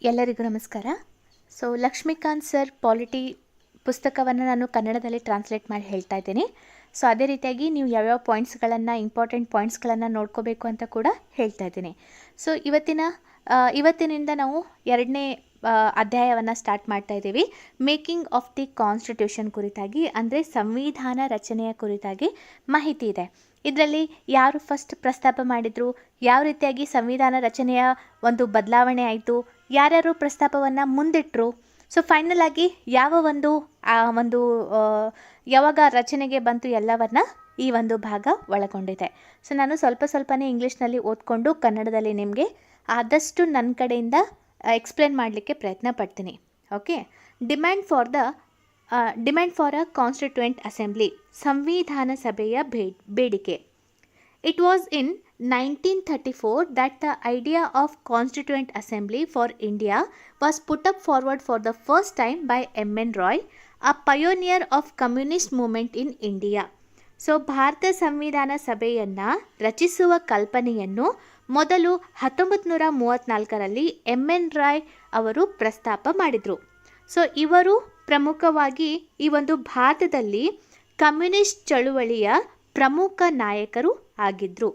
ಎಲ್ಲರಿಗೂ ನಮಸ್ಕಾರ. Lakshmikant sir polity ಪುಸ್ತಕವನ್ನು ನಾನು ಕನ್ನಡದಲ್ಲಿ ಟ್ರಾನ್ಸ್ಲೇಟ್ ಮಾಡಿ ಹೇಳ್ತಾ ಇದ್ದೀನಿ. ಅದೇ ರೀತಿಯಾಗಿ ನೀವು ಯಾವ್ಯಾವ ಪಾಯಿಂಟ್ಸ್ಗಳನ್ನು ಇಂಪಾರ್ಟೆಂಟ್ ಪಾಯಿಂಟ್ಸ್ಗಳನ್ನು ನೋಡ್ಕೋಬೇಕು ಅಂತ ಕೂಡ ಹೇಳ್ತಾ ಇದ್ದೀನಿ. ಇವತ್ತಿನಿಂದ ನಾವು ಎರಡನೇ ಅಧ್ಯಾಯವನ್ನು ಸ್ಟಾರ್ಟ್ ಮಾಡ್ತಾ ಇದ್ದೀವಿ. ಮೇಕಿಂಗ್ ಆಫ್ ದಿ ಕಾನ್ಸ್ಟಿಟ್ಯೂಷನ್ ಕುರಿತಾಗಿ, ಅಂದರೆ ಸಂವಿಧಾನ ರಚನೆಯ ಕುರಿತಾಗಿ ಮಾಹಿತಿ ಇದೆ. ಇದರಲ್ಲಿ ಯಾರು ಫಸ್ಟ್ ಪ್ರಸ್ತಾಪ ಮಾಡಿದರು, ಯಾವ ರೀತಿಯಾಗಿ ಸಂವಿಧಾನ ರಚನೆಯ ಒಂದು ಬದಲಾವಣೆ ಆಯಿತು, ಯಾರ್ಯಾರು ಪ್ರಸ್ತಾಪವನ್ನು ಮುಂದಿಟ್ಟರು, ಫೈನಲ್ ಆಗಿ ಯಾವಾಗ ರಚನೆಗೆ ಬಂತು ಎಲ್ಲವನ್ನ ಈ ಒಂದು ಭಾಗ ಒಳಗೊಂಡಿದೆ. ನಾನು ಸ್ವಲ್ಪನೇ ಇಂಗ್ಲೀಷ್ನಲ್ಲಿ ಓದ್ಕೊಂಡು ಕನ್ನಡದಲ್ಲಿ ನಿಮಗೆ ಆದಷ್ಟು ನನ್ನ ಕಡೆಯಿಂದ ಎಕ್ಸ್ಪ್ಲೇನ್ ಮಾಡಲಿಕ್ಕೆ ಪ್ರಯತ್ನ ಪಡ್ತೀನಿ. Okay. Demand for a constituent assembly, ಸಂವಿಧಾನ ಸಭೆಯ ಬೇಡಿಕೆ. It was in 1934 that the idea of Constituent Assembly for India was put up forward for the first time by M.N. Roy, a pioneer of communist movement in India. Bharat ಸಂವಿಧಾನ ಸಭೆಯನ್ನು ರಚಿಸುವ ಕಲ್ಪನೆಯನ್ನು ಮೊದಲು 1934ರಲ್ಲಿ M.N. Roy ಅವರು ಪ್ರಸ್ತಾಪ ಮಾಡಿದರು. ಇವರು ಪ್ರಮುಖವಾಗಿ ಈ ಒಂದು ಭಾರತದಲ್ಲಿ ಕಮ್ಯುನಿಸ್ಟ್ ಚಳುವಳಿಯ ಪ್ರಮುಖ ನಾಯಕರು ಆಗಿದ್ದರು.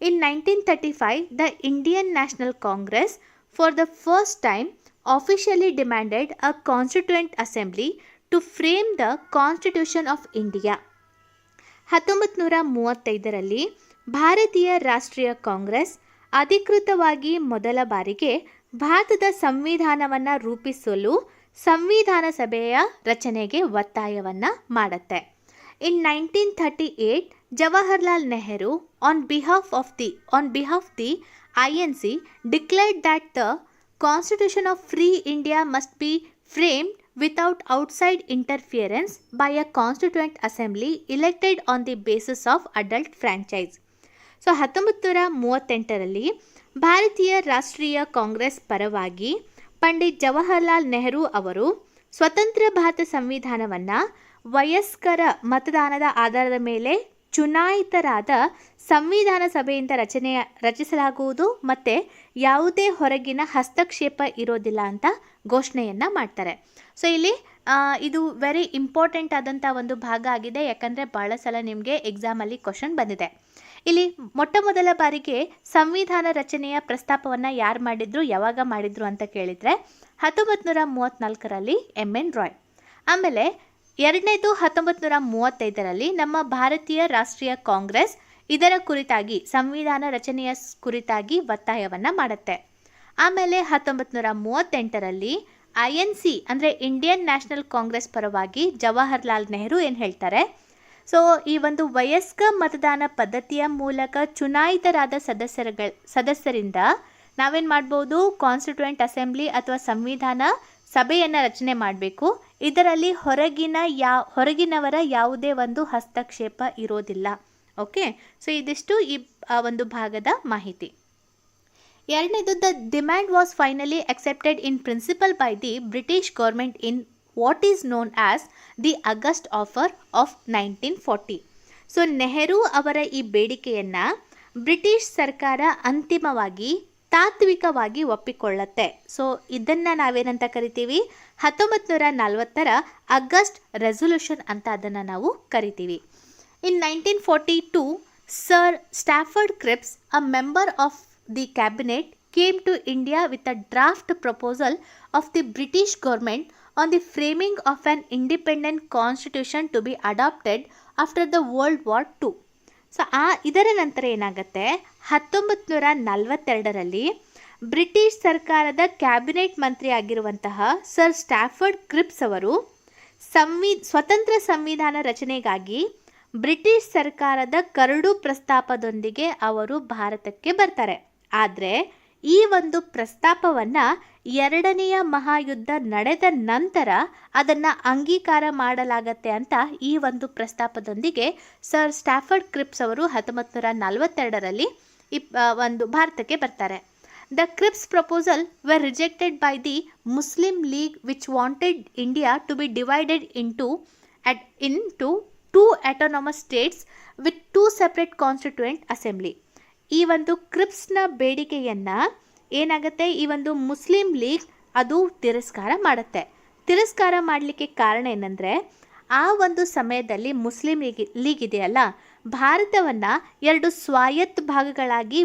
In 1935, the Indian National Congress for the first time officially demanded a constituent assembly to frame the Constitution of India. 1935ರಲ್ಲಿ ಭಾರತೀಯ ರಾಷ್ಟ್ರೀಯ ಕಾಂಗ್ರೆಸ್ ಅಧಿಕೃತವಾಗಿ ಮೊದಲ ಬಾರಿಗೆ ಭಾರತದ ಸಂವಿಧಾನವನ್ನು ರೂಪಿಸಲು ಸಂವಿಧಾನ ಸಭೆಯ ರಚನೆಗೆ ಒತ್ತಾಯವನ್ನು ಮಾಡುತ್ತೆ. In 1938, Jawaharlal Nehru, on behalf of the INC, declared that the Constitution of Free India must be framed without outside interference by a Constituent Assembly elected on the basis of adult franchise. 1938ರಲ್ಲಿ ಭಾರತೀಯ ರಾಷ್ಟ್ರೀಯ ಕಾಂಗ್ರೆಸ್ ಪರವಾಗಿ ಪಂಡಿತ್ ಜವಾಹರ್ಲಾಲ್ ನೆಹರು ಅವರು ಸ್ವತಂತ್ರ ಭಾರತ ಸಂವಿಧಾನವನ್ನು ವಯಸ್ಕರ ಮತದಾನದ ಆಧಾರದ ಮೇಲೆ ಚುನಾಯಿತರಾದ ಸಂವಿಧಾನ ಸಭೆಯಿಂದ ರಚಿಸಲಾಗುವುದು ಮತ್ತು ಯಾವುದೇ ಹೊರಗಿನ ಹಸ್ತಕ್ಷೇಪ ಇರೋದಿಲ್ಲ ಅಂತ ಘೋಷಣೆಯನ್ನು ಮಾಡ್ತಾರೆ. ಇಲ್ಲಿ ಇದು ವೆರಿ ಇಂಪಾರ್ಟೆಂಟ್ ಆದಂಥ ಒಂದು ಭಾಗ ಆಗಿದೆ, ಯಾಕಂದರೆ ಭಾಳ ಸಲ ನಿಮಗೆ ಎಕ್ಸಾಮಲ್ಲಿ ಕ್ವಶನ್ ಬಂದಿದೆ. ಇಲ್ಲಿ ಮೊಟ್ಟ ಮೊದಲ ಬಾರಿಗೆ ಸಂವಿಧಾನ ರಚನೆಯ ಪ್ರಸ್ತಾಪವನ್ನು ಯಾರು ಮಾಡಿದ್ರು, ಯಾವಾಗ ಮಾಡಿದ್ರು ಅಂತ ಕೇಳಿದರೆ 1934ರಲ್ಲಿ M.N. ರಾಯ್. ಆಮೇಲೆ ಎರಡನೇದು 1935ರಲ್ಲಿ ನಮ್ಮ ಭಾರತೀಯ ರಾಷ್ಟ್ರೀಯ ಕಾಂಗ್ರೆಸ್ ಇದರ ಕುರಿತಾಗಿ ಸಂವಿಧಾನ ರಚನೆಯ ಕುರಿತಾಗಿ ಒತ್ತಾಯವನ್ನು ಮಾಡುತ್ತೆ. ಆಮೇಲೆ 1938ರಲ್ಲಿ INC ಅಂದರೆ ಇಂಡಿಯನ್ ನ್ಯಾಷನಲ್ ಕಾಂಗ್ರೆಸ್ ಪರವಾಗಿ ಜವಾಹರ್ಲಾಲ್ ನೆಹರು ಏನು ಹೇಳ್ತಾರೆ, ಈ ಒಂದು ವಯಸ್ಕ ಮತದಾನ ಪದ್ಧತಿಯ ಮೂಲಕ ಚುನಾಯಿತರಾದ ಸದಸ್ಯರಿಂದ ನಾವೇನು ಮಾಡ್ಬೋದು, ಕಾನ್ಸ್ಟಿಟ್ಯೂಯೆಂಟ್ ಅಸೆಂಬ್ಲಿ ಅಥವಾ ಸಂವಿಧಾನ ಸಭೆಯನ್ನು ರಚನೆ ಮಾಡಬೇಕು. ಇದರಲ್ಲಿ ಹೊರಗಿನವರ ಯಾವುದೇ ಒಂದು ಹಸ್ತಕ್ಷೇಪ ಇರೋದಿಲ್ಲ. ಓಕೆ. ಇದಿಷ್ಟು ಈ ಒಂದು ಭಾಗದ ಮಾಹಿತಿ. ಎರಡನೇದು, the demand was finally accepted in principle by the British government in what is known as the August offer of 1940. Nehru ಅವರ ಈ ಬೇಡಿಕೆಯನ್ನು ಬ್ರಿಟಿಷ್ ಸರ್ಕಾರ ಅಂತಿಮವಾಗಿ ತಾತ್ವಿಕವಾಗಿ ಒಪ್ಪಿಕೊಳ್ಳುತ್ತೆ. ಇದನ್ನು ನಾವೇನಂತ ಕರಿತೀವಿ, 1940ರ ಆಗಸ್ಟ್ ರೆಸೊಲ್ಯೂಷನ್ ಅಂತ ಅದನ್ನು ನಾವು ಕರಿತೀವಿ. In 1942, sir Stafford Cripps, a member of the cabinet, came to India with a draft proposal of the British government on the framing of an independent constitution to be adopted after the world war II. ಇದರ ನಂತರ ಏನಾಗುತ್ತೆ, 1942ರಲ್ಲಿ British ಸರ್ಕಾರದ cabinet ಮಂತ್ರಿ ಆಗಿರುವಂತಹ sir Stafford creeps ಅವರು ಸ್ವತಂತ್ರ ಸಂವಿಧಾನ ರಚನೆಗಾಗಿ British ಸರ್ಕಾರದ curd ಪ್ರಸ್ತಾಪದೊಂದಿಗೆ ಅವರು ಭಾರತಕ್ಕೆ ಬರ್ತಾರೆ. ಆದರೆ ಈ ಒಂದು ಪ್ರಸ್ತಾಪವನ್ನು ಎರಡನೆಯ ಮಹಾಯುದ್ಧ ನಡೆದ ನಂತರ ಅದನ್ನು ಅಂಗೀಕಾರ ಮಾಡಲಾಗತ್ತೆ ಅಂತ ಈ ಒಂದು ಪ್ರಸ್ತಾಪದೊಂದಿಗೆ ಸರ್ ಸ್ಟಾಫರ್ಡ್ ಕ್ರಿಪ್ಸ್ ಅವರು 1942ರಲ್ಲಿ ಭಾರತಕ್ಕೆ ಬರ್ತಾರೆ. The Cripps proposal were rejected by the Muslim League, which wanted India to be divided into two autonomous states with two separate constituent assembly. ಈ ಒಂದು ಕ್ರಿಪ್ಸ್ನ ಬೇಡಿಕೆಯನ್ನು ಏನಾಗುತ್ತೆ, ಈ ಒಂದು ಮುಸ್ಲಿಂ ಲೀಗ್ ಅದು ತಿರಸ್ಕಾರ ಮಾಡುತ್ತೆ. ತಿರಸ್ಕಾರ ಮಾಡಲಿಕ್ಕೆ ಕಾರಣ ಏನಂದರೆ, ಆ ಒಂದು ಸಮಯದಲ್ಲಿ ಮುಸ್ಲಿಂ ಲೀಗ್ ಇದೆಯಲ್ಲ, ಭಾರತವನ್ನು 2 ಸ್ವಾಯತ್ತ ಭಾಗಗಳಾಗಿ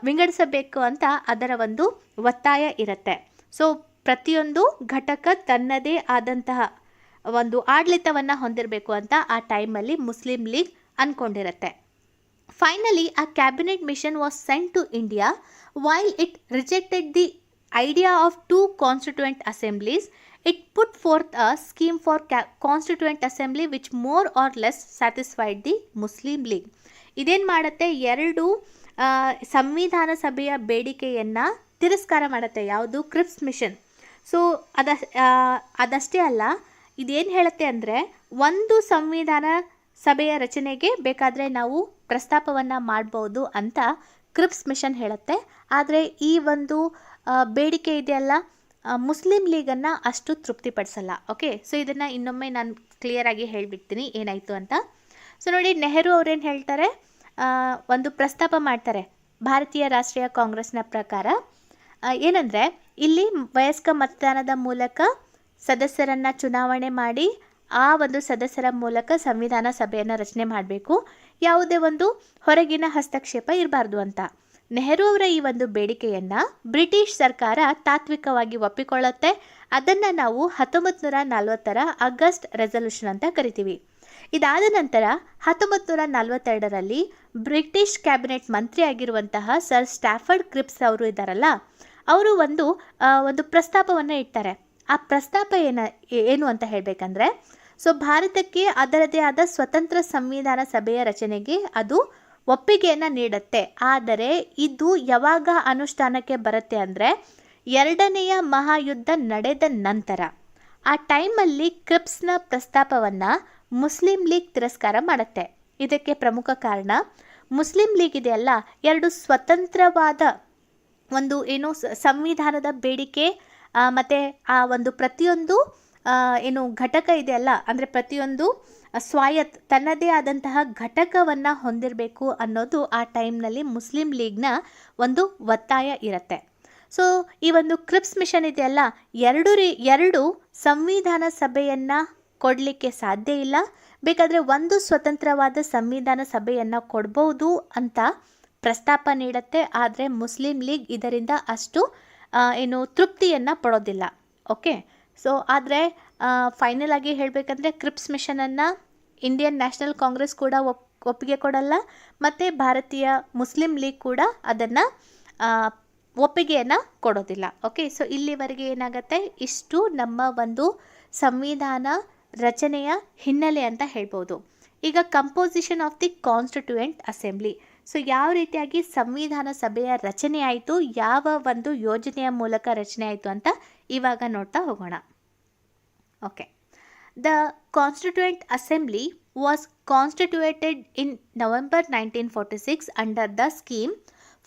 ವಿಂಗಡಿಸಬೇಕು ಅಂತ ಅದರ ಒಂದು ಒತ್ತಾಯ ಇರುತ್ತೆ. ಸೊ ಪ್ರತಿಯೊಂದು ಘಟಕ ತನ್ನದೇ ಆದಂತಹ ಒಂದು ಆಡಳಿತವನ್ನು ಹೊಂದಿರಬೇಕು ಅಂತ ಆ ಟೈಮಲ್ಲಿ ಮುಸ್ಲಿಂ ಲೀಗ್ ಅಂದ್ಕೊಂಡಿರುತ್ತೆ. Finally a cabinet mission was sent to India. While it rejected the idea of 2 constituent assemblies, it put forth a scheme for constituent assembly which more or less satisfied the Muslim League. ಇದೇನು ಮಾಡುತ್ತೆ, 2 ಸಂವಿಧಾನ ಸಭೆಯ ಬೇಡಿಕೆಯನ್ನು ತಿರಸ್ಕಾರ ಮಾಡುತ್ತೆ. ಯಾವುದು? Creeps mission. So ಅದಷ್ಟೇ ಅಲ್ಲ, ಇದೇನು ಹೇಳುತ್ತೆ ಅಂದರೆ, ಒಂದು ಸಂವಿಧಾನ ಸಭೆಯ ರಚನೆಗೆ ಬೇಕಾದರೆ ನಾವು ಪ್ರಸ್ತಾಪವನ್ನು ಮಾಡ್ಬೋದು ಅಂತ ಕ್ರಿಪ್ಸ್ ಮಿಷನ್ ಹೇಳುತ್ತೆ. ಆದರೆ ಈ ಒಂದು ಬೇಡಿಕೆ ಇದೆಯಲ್ಲ, ಮುಸ್ಲಿಂ ಲೀಗನ್ನು ಅಷ್ಟು ತೃಪ್ತಿಪಡಿಸಲ್ಲ. ಓಕೆ, ಸೊ ಇದನ್ನು ಇನ್ನೊಮ್ಮೆ ನಾನು ಕ್ಲಿಯರಾಗಿ ಹೇಳಿಬಿಡ್ತೀನಿ ಏನಾಯಿತು ಅಂತ. ಸೊ ನೋಡಿ, ನೆಹರು ಅವರೇನು ಹೇಳ್ತಾರೆ, ಒಂದು ಪ್ರಸ್ತಾಪ ಮಾಡ್ತಾರೆ ಭಾರತೀಯ ರಾಷ್ಟ್ರೀಯ ಕಾಂಗ್ರೆಸ್ನ ಪ್ರಕಾರ. ಏನಂದರೆ, ಇಲ್ಲಿ ವಯಸ್ಕ ಮತದಾನದ ಮೂಲಕ ಸದಸ್ಯರನ್ನು ಚುನಾವಣೆ ಮಾಡಿ ಆ ಒಂದು ಸದಸ್ಯರ ಮೂಲಕ ಸಂವಿಧಾನ ಸಭೆಯನ್ನು ರಚನೆ ಮಾಡಬೇಕು, ಯಾವುದೇ ಒಂದು ಹೊರಗಿನ ಹಸ್ತಕ್ಷೇಪ ಇರಬಾರ್ದು ಅಂತ. ನೆಹರು ಅವರ ಈ ಒಂದು ಬೇಡಿಕೆಯನ್ನು ಬ್ರಿಟಿಷ್ ಸರ್ಕಾರ ತಾತ್ವಿಕವಾಗಿ ಒಪ್ಪಿಕೊಳ್ಳುತ್ತೆ. ಅದನ್ನು ನಾವು 1940 ಆಗಸ್ಟ್ ರೆಸಲ್ಯೂಷನ್ ಅಂತ ಕರಿತೀವಿ. ಇದಾದ ನಂತರ 1942 ಬ್ರಿಟಿಷ್ ಕ್ಯಾಬಿನೆಟ್ ಮಂತ್ರಿ ಆಗಿರುವಂತಹ ಸರ್ ಸ್ಟ್ಯಾಫರ್ಡ್ ಕ್ರಿಪ್ಸ್ ಅವರು ಇದ್ದಾರಲ್ಲ, ಅವರು ಒಂದು ಪ್ರಸ್ತಾಪವನ್ನು ಇಡ್ತಾರೆ. ಆ ಪ್ರಸ್ತಾಪ ಏನು ಅಂತ ಹೇಳಬೇಕಂದ್ರೆ, ಸೊ ಭಾರತಕ್ಕೆ ಅದರದೇ ಆದ ಸ್ವತಂತ್ರ ಸಂವಿಧಾನ ಸಭೆಯ ರಚನೆಗೆ ಅದು ಒಪ್ಪಿಗೆಯನ್ನು ನೀಡುತ್ತೆ. ಆದರೆ ಇದು ಯಾವಾಗ ಅನುಷ್ಠಾನಕ್ಕೆ ಬರುತ್ತೆ ಅಂದರೆ, 2ನೇ ಮಹಾಯುದ್ಧ ನಡೆದ ನಂತರ. ಆ ಟೈಮಲ್ಲಿ ಕ್ರಿಪ್ಸ್ನ ಪ್ರಸ್ತಾಪವನ್ನು ಮುಸ್ಲಿಂ ಲೀಗ್ ತಿರಸ್ಕಾರ ಮಾಡುತ್ತೆ. ಇದಕ್ಕೆ ಪ್ರಮುಖ ಕಾರಣ, ಮುಸ್ಲಿಂ ಲೀಗ್ ಇದೆಯಲ್ಲ, 2 ಸ್ವತಂತ್ರವಾದ ಒಂದು ಸಂವಿಧಾನದ ಬೇಡಿಕೆ ಮತ್ತು ಆ ಒಂದು ಪ್ರತಿಯೊಂದು ಘಟಕ ಇದೆಯಲ್ಲ, ಅಂದರೆ ಪ್ರತಿಯೊಂದು ತನ್ನದೇ ಆದಂತಹ ಘಟಕವನ್ನು ಹೊಂದಿರಬೇಕು ಅನ್ನೋದು ಆ ಟೈಮ್ನಲ್ಲಿ ಮುಸ್ಲಿಂ ಲೀಗ್ನ ಒಂದು ಒತ್ತಾಯ ಇರುತ್ತೆ. ಸೊ ಈ ಒಂದು ಕ್ರಿಪ್ಸ್ ಮಿಷನ್ ಇದೆಯಲ್ಲ, 2 ಸಂವಿಧಾನ ಸಭೆಯನ್ನು ಕೊಡಲಿಕ್ಕೆ ಸಾಧ್ಯ ಇಲ್ಲ, ಬೇಕಾದರೆ ಒಂದು ಸ್ವತಂತ್ರವಾದ ಸಂವಿಧಾನ ಸಭೆಯನ್ನು ಕೊಡ್ಬೋದು ಅಂತ ಪ್ರಸ್ತಾಪ ನೀಡುತ್ತೆ. ಆದರೆ ಮುಸ್ಲಿಂ ಲೀಗ್ ಇದರಿಂದ ಅಷ್ಟು ತೃಪ್ತಿಯನ್ನು ಪಡೋದಿಲ್ಲ. ಓಕೆ, ಸೊ ಆದರೆ ಫೈನಲ್ ಆಗಿ ಹೇಳಬೇಕಂದ್ರೆ, ಕ್ರಿಪ್ಸ್ ಮಿಷನನ್ನು ಇಂಡಿಯನ್ ನ್ಯಾಷನಲ್ ಕಾಂಗ್ರೆಸ್ ಕೂಡ ಒಪ್ಪಿಗೆ ಕೊಡಲ್ಲ, ಮತ್ತು ಭಾರತೀಯ ಮುಸ್ಲಿಂ ಲೀಗ್ ಕೂಡ ಅದನ್ನು ಒಪ್ಪಿಗೆಯನ್ನು ಕೊಡೋದಿಲ್ಲ. ಓಕೆ, ಸೊ ಇಲ್ಲಿವರೆಗೆ ಏನಾಗುತ್ತೆ, ಇಷ್ಟು ನಮ್ಮ ಒಂದು ಸಂವಿಧಾನ ರಚನೆಯ ಹಿನ್ನೆಲೆ ಅಂತ ಹೇಳ್ಬೋದು. ಈಗ composition of the constituent assembly. So ಯಾವ ರೀತಿಯಾಗಿ ಸಂವಿಧಾನ ಸಭೆಯ ರಚನೆ ಆಯಿತು, ಯಾವ ಒಂದು ಯೋಜನೆಯ ಮೂಲಕ ರಚನೆ ಆಯಿತು ಅಂತ ಇವಾಗ ನೋಡ್ತಾ ಹೋಗೋಣ. Okay, the constituent assembly was constituted in November 1946 under the scheme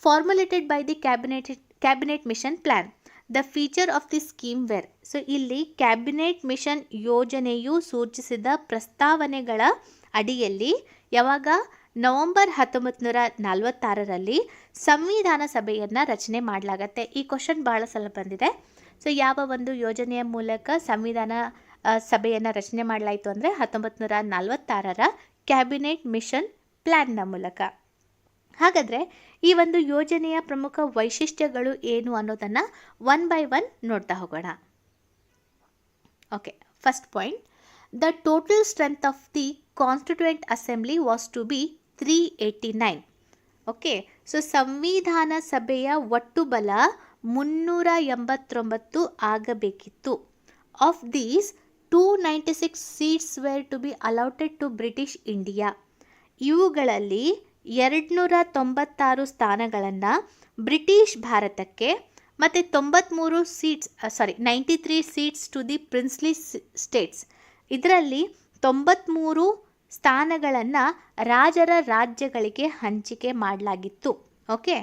formulated by the cabinet mission plan. The feature of the scheme were. So ಇಲ್ಲಿ ಕ್ಯಾಬಿನೆಟ್ ಮಿಷನ್ ಯೋಜನೆಯು ಸೂಚಿಸಿದ ಪ್ರಸ್ತಾವನೆಗಳ ಅಡಿಯಲ್ಲಿ ಯಾವಾಗ ನವೆಂಬರ್ 1946 ಸಂವಿಧಾನ ಸಭೆಯನ್ನು ರಚನೆ ಮಾಡಲಾಗತ್ತೆ. ಈ ಕ್ವಶನ್ ಭಾಳ ಸಲ ಬಂದಿದೆ. ಸೊ ಯಾವ ಒಂದು ಯೋಜನೆಯ ಮೂಲಕ ಸಂವಿಧಾನ ಸಭೆಯನ್ನು ರಚನೆ ಮಾಡಲಾಯಿತು ಅಂದರೆ 1946 ಕ್ಯಾಬಿನೆಟ್ ಮಿಷನ್ ಪ್ಲ್ಯಾನ್ನ ಮೂಲಕ. ಹಾಗಾದರೆ ಈ ಒಂದು ಯೋಜನೆಯ ಪ್ರಮುಖ ವೈಶಿಷ್ಟ್ಯಗಳು ಏನು ಅನ್ನೋದನ್ನು 1 by 1 ನೋಡ್ತಾ ಹೋಗೋಣ. Okay, first point, the total strength of the constituent assembly was to be 389. Okay, so ಸಂವಿಧಾನ ಸಭೆಯ ಒಟ್ಟು ಬಲ 389 ಆಗಬೇಕಿತ್ತು. Of these 296 seats were to be allotted to British India. ಇವುಗಳಲ್ಲಿ 296 ಸ್ಥಾನಗಳನ್ನು ಬ್ರಿಟಿಷ್ ಭಾರತಕ್ಕೆ ಮತ್ತು 93 seats to the princely states. ಇದರಲ್ಲಿ 93 ಸ್ಥಾನಗಳನ್ನು ರಾಜರ ರಾಜ್ಯಗಳಿಗೆ ಹಂಚಿಕೆ ಮಾಡಲಾಗಿತ್ತು. Okay,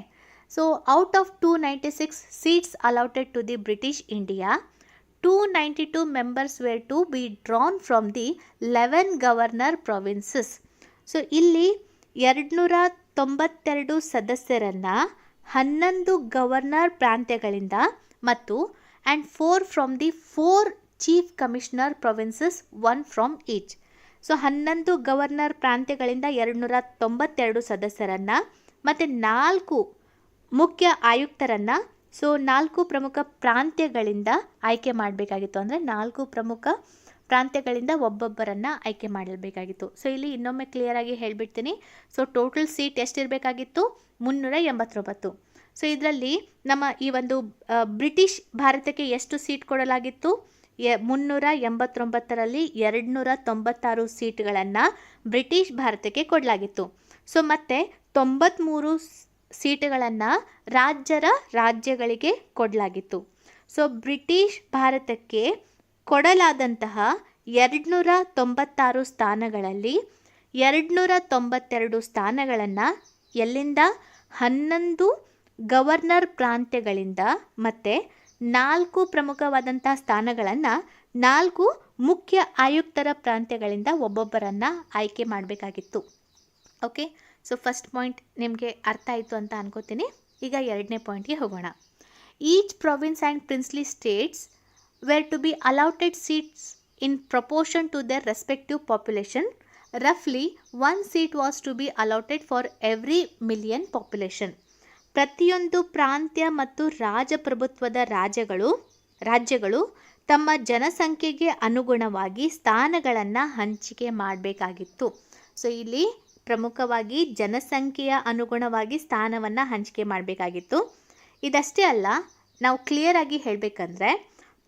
so out of 296 seats allotted to the British India, 292 members were to be drawn from the 11 governor provinces. So ಇಲ್ಲಿ 292 ಸದಸ್ಯರನ್ನು 11 ಗವರ್ನರ್ ಪ್ರಾಂತ್ಯಗಳಿಂದ ಮತ್ತು and 4 from the 4 chief commissioner provinces 1 from each. So 11 governor ಪ್ರಾಂತ್ಯಗಳಿಂದ 292 ಸದಸ್ಯರನ್ನು ಮತ್ತು 4 ಮುಖ್ಯ ಆಯುಕ್ತರನ್ನು, so 4 ಪ್ರಮುಖ ಪ್ರಾಂತ್ಯಗಳಿಂದ ಆಯ್ಕೆ ಮಾಡಬೇಕಾಗಿತ್ತು. ಅಂದರೆ 4 ಪ್ರಮುಖ ಪ್ರಾಂತ್ಯಗಳಿಂದ ಒಬ್ಬೊಬ್ಬರನ್ನು ಆಯ್ಕೆ ಮಾಡಬೇಕಾಗಿತ್ತು. ಸೊ ಇಲ್ಲಿ ಇನ್ನೊಮ್ಮೆ ಕ್ಲಿಯರಾಗಿ ಹೇಳಿಬಿಡ್ತೀನಿ. ಸೊ ಟೋಟಲ್ ಸೀಟ್ ಎಷ್ಟಿರಬೇಕಾಗಿತ್ತು? 389. ಸೊ ಇದರಲ್ಲಿ ನಮ್ಮ ಈ ಒಂದು ಬ್ರಿಟಿಷ್ ಭಾರತಕ್ಕೆ ಎಷ್ಟು ಸೀಟ್ ಕೊಡಲಾಗಿತ್ತು? 389ರಲ್ಲಿ 296 ಸೀಟ್ಗಳನ್ನು ಬ್ರಿಟಿಷ್ ಭಾರತಕ್ಕೆ ಕೊಡಲಾಗಿತ್ತು. ಸೊ ಮತ್ತು 93 ಸೀಟುಗಳನ್ನು ರಾಜ್ಯಗಳಿಗೆ ಕೊಡಲಾಗಿತ್ತು. ಸೊ ಬ್ರಿಟಿಷ್ ಭಾರತಕ್ಕೆ ಕೊಡಲಾದಂತಹ 296 ಸ್ಥಾನಗಳಲ್ಲಿ 292 ಸ್ಥಾನಗಳನ್ನು ಎಲ್ಲಿಂದ? 11 ಗವರ್ನರ್ ಪ್ರಾಂತ್ಯಗಳಿಂದ ಮತ್ತು 4 ಪ್ರಮುಖವಾದಂಥ ಸ್ಥಾನಗಳನ್ನು 4 ಮುಖ್ಯ ಆಯುಕ್ತರ ಪ್ರಾಂತ್ಯಗಳಿಂದ ಒಬ್ಬೊಬ್ಬರನ್ನು ಆಯ್ಕೆ ಮಾಡಬೇಕಾಗಿತ್ತು. ಓಕೆ, ಸೊ ಫಸ್ಟ್ ಪಾಯಿಂಟ್ ನಿಮಗೆ ಅರ್ಥ ಆಯಿತು ಅಂತ ಅನ್ಕೋತೀನಿ. ಈಗ ಎರಡನೇ ಪಾಯಿಂಟ್ಗೆ ಹೋಗೋಣ. Each province and princely states were to be allotted seats in proportion to their respective population. Roughly 1 seat was to be allotted for every million population. ಪ್ರತಿಯೊಂದು ಪ್ರಾಂತ್ಯ ಮತ್ತು ರಾಜಪ್ರಭುತ್ವದ ರಾಜ್ಯಗಳು ತಮ್ಮ ಜನಸಂಖ್ಯೆಗೆ ಅನುಗುಣವಾಗಿ ಸ್ಥಾನಗಳನ್ನು ಹಂಚಿಕೆ ಮಾಡಬೇಕಾಗಿತ್ತು. ಸೊ ಇಲ್ಲಿ ಪ್ರಮುಖವಾಗಿ ಜನಸಂಖ್ಯೆಯ ಅನುಗುಣವಾಗಿ ಸ್ಥಾನವನ್ನು ಹಂಚಿಕೆ ಮಾಡಬೇಕಾಗಿತ್ತು. ಇದಷ್ಟೇ ಅಲ್ಲ, ನಾವು ಕ್ಲಿಯರಾಗಿ ಹೇಳಬೇಕಂದ್ರೆ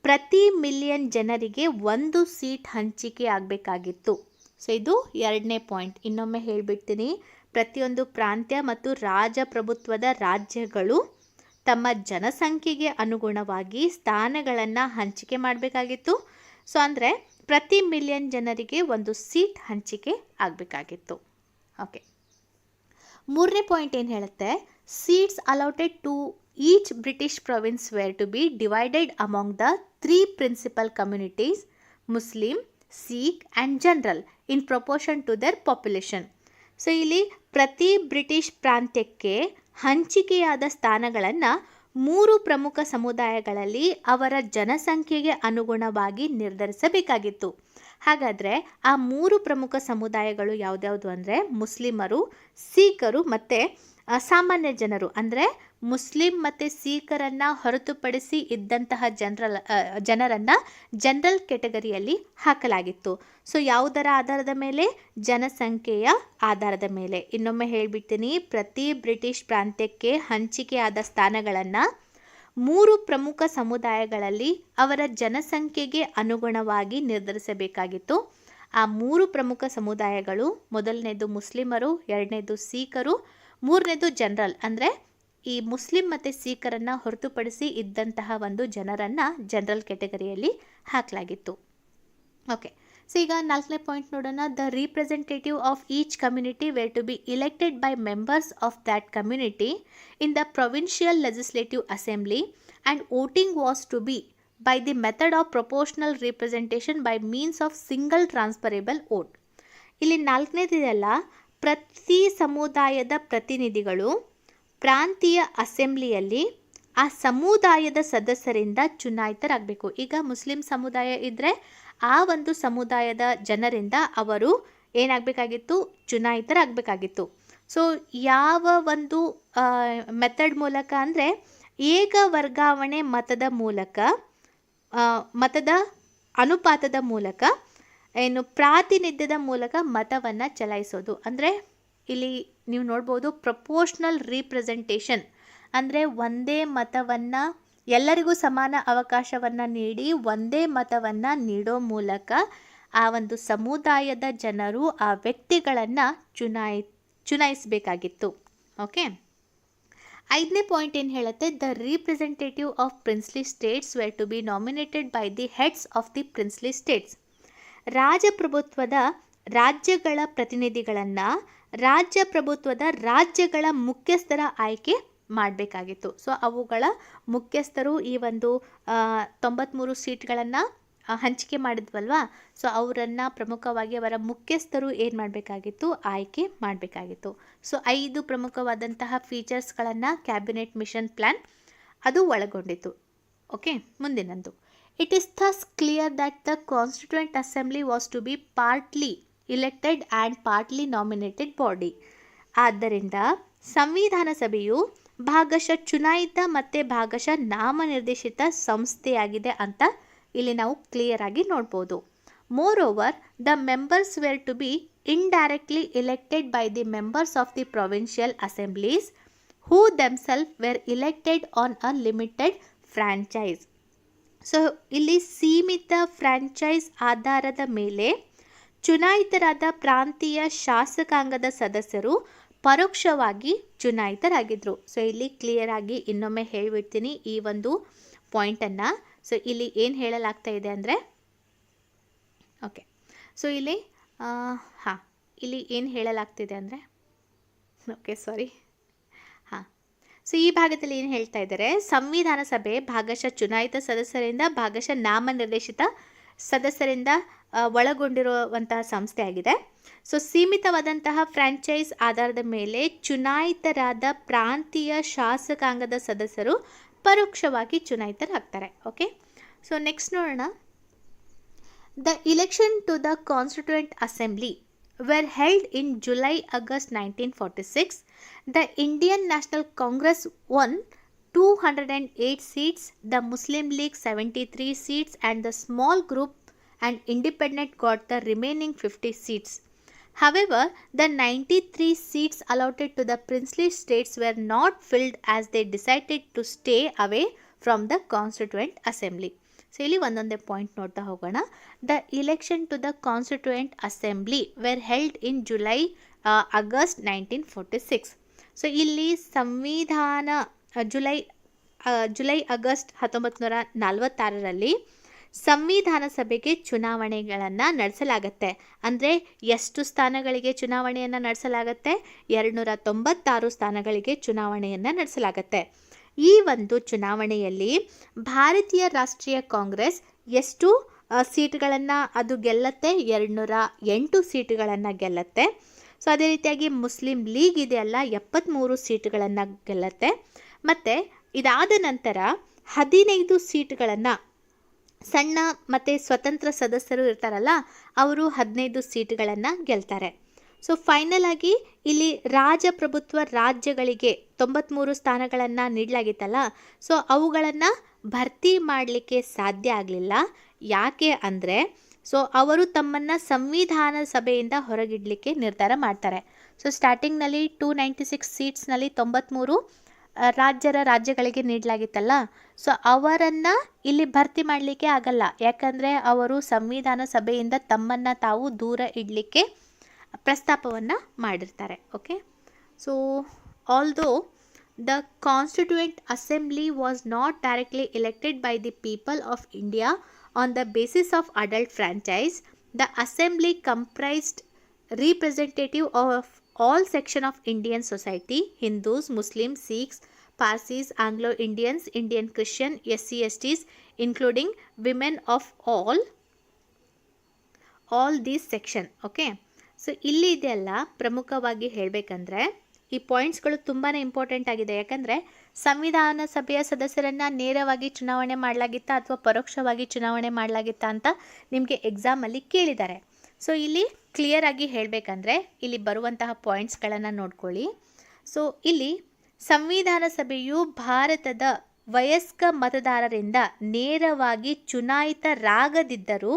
ಪ್ರತಿ ಮಿಲಿಯನ್ ಜನರಿಗೆ 1 ಸೀಟ್ ಹಂಚಿಕೆ ಆಗಬೇಕಾಗಿತ್ತು. ಸೊ ಇದು ಎರಡನೇ ಪಾಯಿಂಟ್. ಇನ್ನೊಮ್ಮೆ ಹೇಳಿಬಿಡ್ತೀನಿ. ಪ್ರತಿಯೊಂದು ಪ್ರಾಂತ್ಯ ಮತ್ತು ರಾಜಪ್ರಭುತ್ವದ ರಾಜ್ಯಗಳು ತಮ್ಮ ಜನಸಂಖ್ಯೆಗೆ ಅನುಗುಣವಾಗಿ ಸ್ಥಾನಗಳನ್ನು ಹಂಚಿಕೆ ಮಾಡಬೇಕಾಗಿತ್ತು. ಸೊ ಅಂದರೆ ಪ್ರತಿ ಮಿಲಿಯನ್ ಜನರಿಗೆ 1 ಸೀಟ್ ಹಂಚಿಕೆ ಆಗಬೇಕಾಗಿತ್ತು. ಓಕೆ, ಮೂರನೇ ಪಾಯಿಂಟ್ ಏನು ಹೇಳುತ್ತೆ? Seats allotted to each British province were to be divided among the 3 principal communities, Muslim, Sikh and general in proportion to their population. So ಇಲ್ಲಿ ಪ್ರತಿ ಬ್ರಿಟಿಷ್ ಪ್ರಾಂತ್ಯಕ್ಕೆ ಹಂಚಿಕೆಯಾದ ಸ್ಥಾನಗಳನ್ನು 3 ಪ್ರಮುಖ ಸಮುದಾಯಗಳಲ್ಲಿ ಅವರ ಜನಸಂಖ್ಯೆಗೆ ಅನುಗುಣವಾಗಿ ನಿರ್ಧರಿಸಬೇಕಾಗಿತ್ತು. ಹಾಗಾದರೆ ಆ 3 ಪ್ರಮುಖ ಸಮುದಾಯಗಳು ಯಾವುದ್ಯಾವುದು ಅಂದರೆ ಮುಸ್ಲಿಮರು, ಸಿಖ್ರು ಮತ್ತು ಸಾಮಾನ್ಯ ಜನರು. ಅಂದರೆ ಮುಸ್ಲಿಂ ಮತ್ತು ಸಿಖ್ರನ್ನು ಹೊರತುಪಡಿಸಿ ಇದ್ದಂತಹ ಜನರನ್ನು ಜನರಲ್ ಕೆಟಗರಿಯಲ್ಲಿ ಹಾಕಲಾಗಿತ್ತು. ಸೊ ಯಾವುದರ ಆಧಾರದ ಮೇಲೆ? ಜನಸಂಖ್ಯೆಯ ಆಧಾರದ ಮೇಲೆ. ಇನ್ನೊಮ್ಮೆ ಹೇಳಿಬಿಡ್ತೀನಿ. ಪ್ರತಿ ಬ್ರಿಟಿಷ್ ಪ್ರಾಂತ್ಯಕ್ಕೆ ಹಂಚಿಕೆಯಾದ ಸ್ಥಾನಗಳನ್ನು 3 ಪ್ರಮುಖ ಸಮುದಾಯಗಳಲ್ಲಿ ಅವರ ಜನಸಂಖ್ಯೆಗೆ ಅನುಗುಣವಾಗಿ ನಿರ್ಧರಿಸಬೇಕಾಗಿತ್ತು. ಆ 3 ಪ್ರಮುಖ ಸಮುದಾಯಗಳು, ಮೊದಲನೇದು ಮುಸ್ಲಿಮರು, ಎರಡನೇದು ಸಿಖ್ರು, ಮೂರನೇದು ಜನರಲ್. ಅಂದರೆ ಈ ಮುಸ್ಲಿಂ ಮತ್ತು ಸಿಖ್ರನ್ನು ಹೊರತುಪಡಿಸಿ ಇದ್ದಂತಹ ಒಂದು ಜನರನ್ನು ಜನರಲ್ ಕೆಟಗರಿಯಲ್ಲಿ ಹಾಕಲಾಗಿತ್ತು. ಓಕೆ, ಸೊ ಈಗ 4ನೇ ಪಾಯಿಂಟ್ ನೋಡೋಣ. The representative of each community were to be elected by members of that community in the provincial legislative assembly and voting was to be by the method of proportional representation by means of single transferable vote. ಇಲ್ಲಿ 4ನೇದಿದೆಲ್ಲ, ಪ್ರತಿ ಸಮುದಾಯದ ಪ್ರತಿನಿಧಿಗಳು ಪ್ರಾಂತೀಯ ಅಸೆಂಬ್ಲಿಯಲ್ಲಿ ಆ ಸಮುದಾಯದ ಸದಸ್ಯರಿಂದ ಚುನಾಯಿತರಾಗಬೇಕು. ಈಗ ಮುಸ್ಲಿಂ ಸಮುದಾಯ ಇದ್ದರೆ ಆ ಒಂದು ಸಮುದಾಯದ ಜನರಿಂದ ಅವರು ಏನಾಗಬೇಕಾಗಿತ್ತು? ಚುನಾಯಿತರಾಗಬೇಕಾಗಿತ್ತು. ಸೊ ಯಾವ ಒಂದು ಮೆಥಡ್ ಮೂಲಕ ಅಂದರೆ ಏಕ ವರ್ಗಾವಣೆ ಮತದ ಮೂಲಕ, ಮತದ ಅನುಪಾತದ ಮೂಲಕ, ಪ್ರಾತಿನಿಧ್ಯದ ಮೂಲಕ ಮತವನ್ನು ಚಲಾಯಿಸೋದು. ಅಂದರೆ ಇಲ್ಲಿ ನೀವು ನೋಡ್ಬೋದು ಪ್ರಪೋರ್ಷನಲ್ ರಿಪ್ರೆಸೆಂಟೇಷನ್ ಅಂದರೆ ಒಂದೇ ಮತವನ್ನು ಎಲ್ಲರಿಗೂ ಸಮಾನ ಅವಕಾಶವನ್ನು ನೀಡಿ ಒಂದೇ ಮತವನ್ನು ನೀಡೋ ಮೂಲಕ ಆ ಒಂದು ಸಮುದಾಯದ ಜನರು ಆ ವ್ಯಕ್ತಿಗಳನ್ನು ಚುನಾಯಿಸಬೇಕಾಗಿತ್ತು. ಓಕೆ, 5ನೇ ಪಾಯಿಂಟ್ ಏನು ಹೇಳುತ್ತೆ? The representative of princely states were to be nominated by the heads of the princely states. ರಾಜಪ್ರಭುತ್ವದ ರಾಜ್ಯಗಳ ಪ್ರತಿನಿಧಿಗಳನ್ನು ರಾಜ್ಯಪ್ರಭುತ್ವದ ರಾಜ್ಯಗಳ ಮುಖ್ಯಸ್ಥರ ಆಯ್ಕೆ ಮಾಡಬೇಕಾಗಿತ್ತು. ಸೊ ಅವುಗಳ ಮುಖ್ಯಸ್ಥರು ಈ ಒಂದು 93 ಸೀಟ್ಗಳನ್ನು ಹಂಚಿಕೆ ಮಾಡಿದ್ವಲ್ವಾ, ಸೊ ಅವರನ್ನು ಪ್ರಮುಖವಾಗಿ ಅವರ ಮುಖ್ಯಸ್ಥರು ಏನು ಮಾಡಬೇಕಾಗಿತ್ತು, ಆಯ್ಕೆ ಮಾಡಬೇಕಾಗಿತ್ತು. ಸೊ 5 ಪ್ರಮುಖವಾದಂತಹ ಫೀಚರ್ಸ್ಗಳನ್ನು ಕ್ಯಾಬಿನೆಟ್ ಮಿಷನ್ ಪ್ಲ್ಯಾನ್ ಅದು ಒಳಗೊಂಡಿತ್ತು. ಓಕೆ, ಮುಂದಿನದು. It is thus clear that the constituent assembly was to be partly elected and partly nominated body. ಆದ್ದರಿಂದ ಸಂವಿಧಾನ ಸಭೆಯು ಭಾಗಶಃ ಚುನಾಯಿತ ಮತ್ತು ಭಾಗಶಃ ನಾಮನಿರ್ದೇಶಿತ ಸಂಸ್ಥೆಯಾಗಿದೆ ಅಂತ ಇಲ್ಲಿ ನಾವು ಕ್ಲಿಯರ್ ಆಗಿ ನೋಡ್ಬೋದು. Moreover, the members were to be indirectly elected by the members of the provincial assemblies who themself were elected on a limited franchise. So ಇಲ್ಲಿ ಸೀಮಿತ ಫ್ರ್ಯಾಂಚೈಸ್ ಆಧಾರದ ಮೇಲೆ ಚುನಾಯಿತರಾದ ಪ್ರಾಂತೀಯ ಶಾಸಕಾಂಗದ ಸದಸ್ಯರು ಪರೋಕ್ಷವಾಗಿ ಚುನಾಯಿತರಾಗಿದ್ದರು. ಸೊ ಇಲ್ಲಿ ಕ್ಲಿಯರ್ ಆಗಿ ಇನ್ನೊಮ್ಮೆ ಹೇಳಿಬಿಡ್ತೀನಿ ಈ ಒಂದು ಪಾಯಿಂಟನ್ನು. ಸೊ ಇಲ್ಲಿ ಏನು ಹೇಳಲಾಗ್ತಾ ಇದೆ ಅಂದರೆ, ಓಕೆ, ಸೊ ಇಲ್ಲಿ ಇಲ್ಲಿ ಏನು ಹೇಳಲಾಗ್ತಿದೆ ಅಂದರೆ, ಓಕೆ ಸಾರಿ, ಸೊ ಈ ಭಾಗದಲ್ಲಿ ಏನು ಹೇಳ್ತಾ ಇದ್ದಾರೆ, ಸಂವಿಧಾನ ಸಭೆ ಭಾಗಶಃ ಚುನಾಯಿತ ಸದಸ್ಯರಿಂದ ಭಾಗಶಃ ನಾಮನಿರ್ದೇಶಿತ ಸದಸ್ಯರಿಂದ ಒಳಗೊಂಡಿರುವಂತಹ ಸಂಸ್ಥೆ ಆಗಿದೆ. ಸೊ ಸೀಮಿತವಾದಂತಹ ಫ್ರ್ಯಾಂಚೈಸ್ ಆಧಾರದ ಮೇಲೆ ಚುನಾಯಿತರಾದ ಪ್ರಾಂತೀಯ ಶಾಸಕಾಂಗದ ಸದಸ್ಯರು ಪರೋಕ್ಷವಾಗಿ ಚುನಾಯಿತರಾಗ್ತಾರೆ. ಓಕೆ, ಸೊ ನೆಕ್ಸ್ಟ್ ನೋಡೋಣ. The election to the constituent assembly were held in July-August 1946. The Indian National Congress won 208 seats, the Muslim League 73 seats, and the small group and independent got the remaining 50 seats. However, the 93 seats allotted to the princely states were not filled as they decided to stay away from the Constituent Assembly. So ಇಲ್ಲಿ ಒಂದೊಂದೇ point ನೋಡ್ತಾ ಹೋಗೋಣ. The election to the constituent assembly were held in August 1946. So ಇಲ್ಲಿ ಸಂವಿಧಾನ August 1946ರಲ್ಲಿ ಸಂವಿಧಾನ ಸಭೆಗೆ ಚುನಾವಣೆಗಳನ್ನು ನಡೆಸಲಾಗತ್ತೆ. ಅಂದರೆ ಎಷ್ಟು ಸ್ಥಾನಗಳಿಗೆ ಚುನಾವಣೆಯನ್ನು ನಡೆಸಲಾಗತ್ತೆ? 296 ಸ್ಥಾನಗಳಿಗೆ ಚುನಾವಣೆಯನ್ನು ನಡೆಸಲಾಗತ್ತೆ. ಈ ಒಂದು ಚುನಾವಣೆಯಲ್ಲಿ ಭಾರತೀಯ ರಾಷ್ಟ್ರೀಯ ಕಾಂಗ್ರೆಸ್ ಎಷ್ಟು ಸೀಟ್ಗಳನ್ನು ಅದು ಗೆಲ್ಲತ್ತೆ? 208 ಸೀಟುಗಳನ್ನು ಗೆಲ್ಲತ್ತೆ. ಸೊ ಅದೇ ರೀತಿಯಾಗಿ ಮುಸ್ಲಿಂ ಲೀಗ್ ಇದೆಯಲ್ಲ 73 ಸೀಟುಗಳನ್ನು ಗೆಲ್ಲತ್ತೆ. ಮತ್ತು ಇದಾದ ನಂತರ 15 ಸೀಟುಗಳನ್ನು ಸಣ್ಣ ಮತ್ತು ಸ್ವತಂತ್ರ ಸದಸ್ಯರು ಇರ್ತಾರಲ್ಲ ಅವರು 15 ಸೀಟುಗಳನ್ನು ಗೆಲ್ತಾರೆ. ಸೊ ಫೈನಲ್ ಆಗಿ ಇಲ್ಲಿ ರಾಜಪ್ರಭುತ್ವ ರಾಜ್ಯಗಳಿಗೆ 93 ಸ್ಥಾನಗಳನ್ನು ನೀಡಲಾಗಿತ್ತಲ್ಲ, ಸೊ ಅವುಗಳನ್ನು ಭರ್ತಿ ಮಾಡಲಿಕ್ಕೆ ಸಾಧ್ಯ ಆಗಲಿಲ್ಲ. ಯಾಕೆ ಅಂದರೆ, ಸೊ ಅವರು ತಮ್ಮನ್ನು ಸಂವಿಧಾನ ಸಭೆಯಿಂದ ಹೊರಗಿಡಲಿಕ್ಕೆ ನಿರ್ಧಾರ ಮಾಡ್ತಾರೆ. ಸೊ ಸ್ಟಾರ್ಟಿಂಗ್ನಲ್ಲಿ 296 ಸೀಟ್ಸ್ನಲ್ಲಿ 93 ರಾಜ್ಯಗಳಿಗೆ ನೀಡಲಾಗಿತ್ತಲ್ಲ, ಸೊ ಅವರನ್ನು ಇಲ್ಲಿ ಭರ್ತಿ ಮಾಡಲಿಕ್ಕೆ ಆಗಲ್ಲ. ಯಾಕಂದರೆ ಅವರು ಸಂವಿಧಾನ ಸಭೆಯಿಂದ ತಮ್ಮನ್ನು ತಾವು ದೂರ ಇಡಲಿಕ್ಕೆ ಪ್ರಸ್ತಾಪವನ್ನು ಮಾಡಿರ್ತಾರೆ. Okay, so although the constituent assembly was not directly elected by the people of India on the basis of adult franchise, the assembly comprised representative of all section of Indian society, Hindus, Muslims, Sikhs, Parsis, Anglo-Indians, Indian Christian, SC, STs, including women of all these section. Okay, so ಇಲ್ಲಿ ಇದೆಲ್ಲ ಪ್ರಮುಖವಾಗಿ ಹೇಳಬೇಕಂದ್ರೆ ಈ ಪಾಯಿಂಟ್ಸ್ಗಳು ತುಂಬಾ important ಆಗಿದೆ. ಯಾಕಂದರೆ ಸಂವಿಧಾನ ಸಭೆಯ ಸದಸ್ಯರನ್ನು ನೇರವಾಗಿ ಚುನಾವಣೆ ಮಾಡಲಾಗಿತ್ತಾ ಅಥವಾ ಪರೋಕ್ಷವಾಗಿ ಚುನಾವಣೆ ಮಾಡಲಾಗಿತ್ತಾ ಅಂತ ನಿಮಗೆ ಎಕ್ಸಾಮಲ್ಲಿ ಕೇಳಿದ್ದಾರೆ. ಸೊ ಇಲ್ಲಿ ಕ್ಲಿಯರ್ ಆಗಿ ಹೇಳಬೇಕಂದ್ರೆ ಇಲ್ಲಿ ಬರುವಂತಹ ಪಾಯಿಂಟ್ಸ್ಗಳನ್ನು ನೋಡ್ಕೊಳ್ಳಿ. ಸೊ ಇಲ್ಲಿ ಸಂವಿಧಾನ ಸಭೆಯು ಭಾರತದ ವಯಸ್ಕ ಮತದಾರರಿಂದ ನೇರವಾಗಿ ಚುನಾಯಿತರಾಗದಿದ್ದರೂ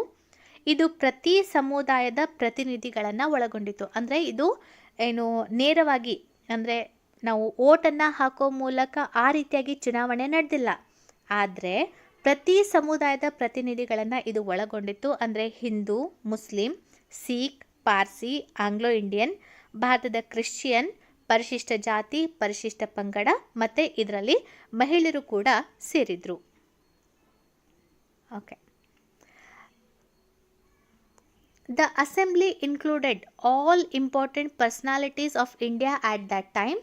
ಇದು ಪ್ರತಿ ಸಮುದಾಯದ ಪ್ರತಿನಿಧಿಗಳನ್ನು ಒಳಗೊಂಡಿತು. ಅಂದರೆ ಇದು ಏನು ನೇರವಾಗಿ ಅಂದರೆ ನಾವು ಓಟನ್ನು ಹಾಕೋ ಮೂಲಕ ಆ ರೀತಿಯಾಗಿ ಚುನಾವಣೆ ನಡೆದಿಲ್ಲ. ಆದರೆ ಪ್ರತಿ ಸಮುದಾಯದ ಪ್ರತಿನಿಧಿಗಳನ್ನು ಇದು ಒಳಗೊಂಡಿತ್ತು. ಅಂದರೆ Hindu, Muslim, Sikh, Parsi, Anglo Indian, ಭಾರತದ ಕ್ರಿಶ್ಚಿಯನ್, ಪರಿಶಿಷ್ಟ ಜಾತಿ, ಪರಿಶಿಷ್ಟ ಪಂಗಡ ಮತ್ತು ಇದರಲ್ಲಿ ಮಹಿಳೆಯರು ಕೂಡ ಸೇರಿದರು. Okay, the assembly included all important personalities of India at that time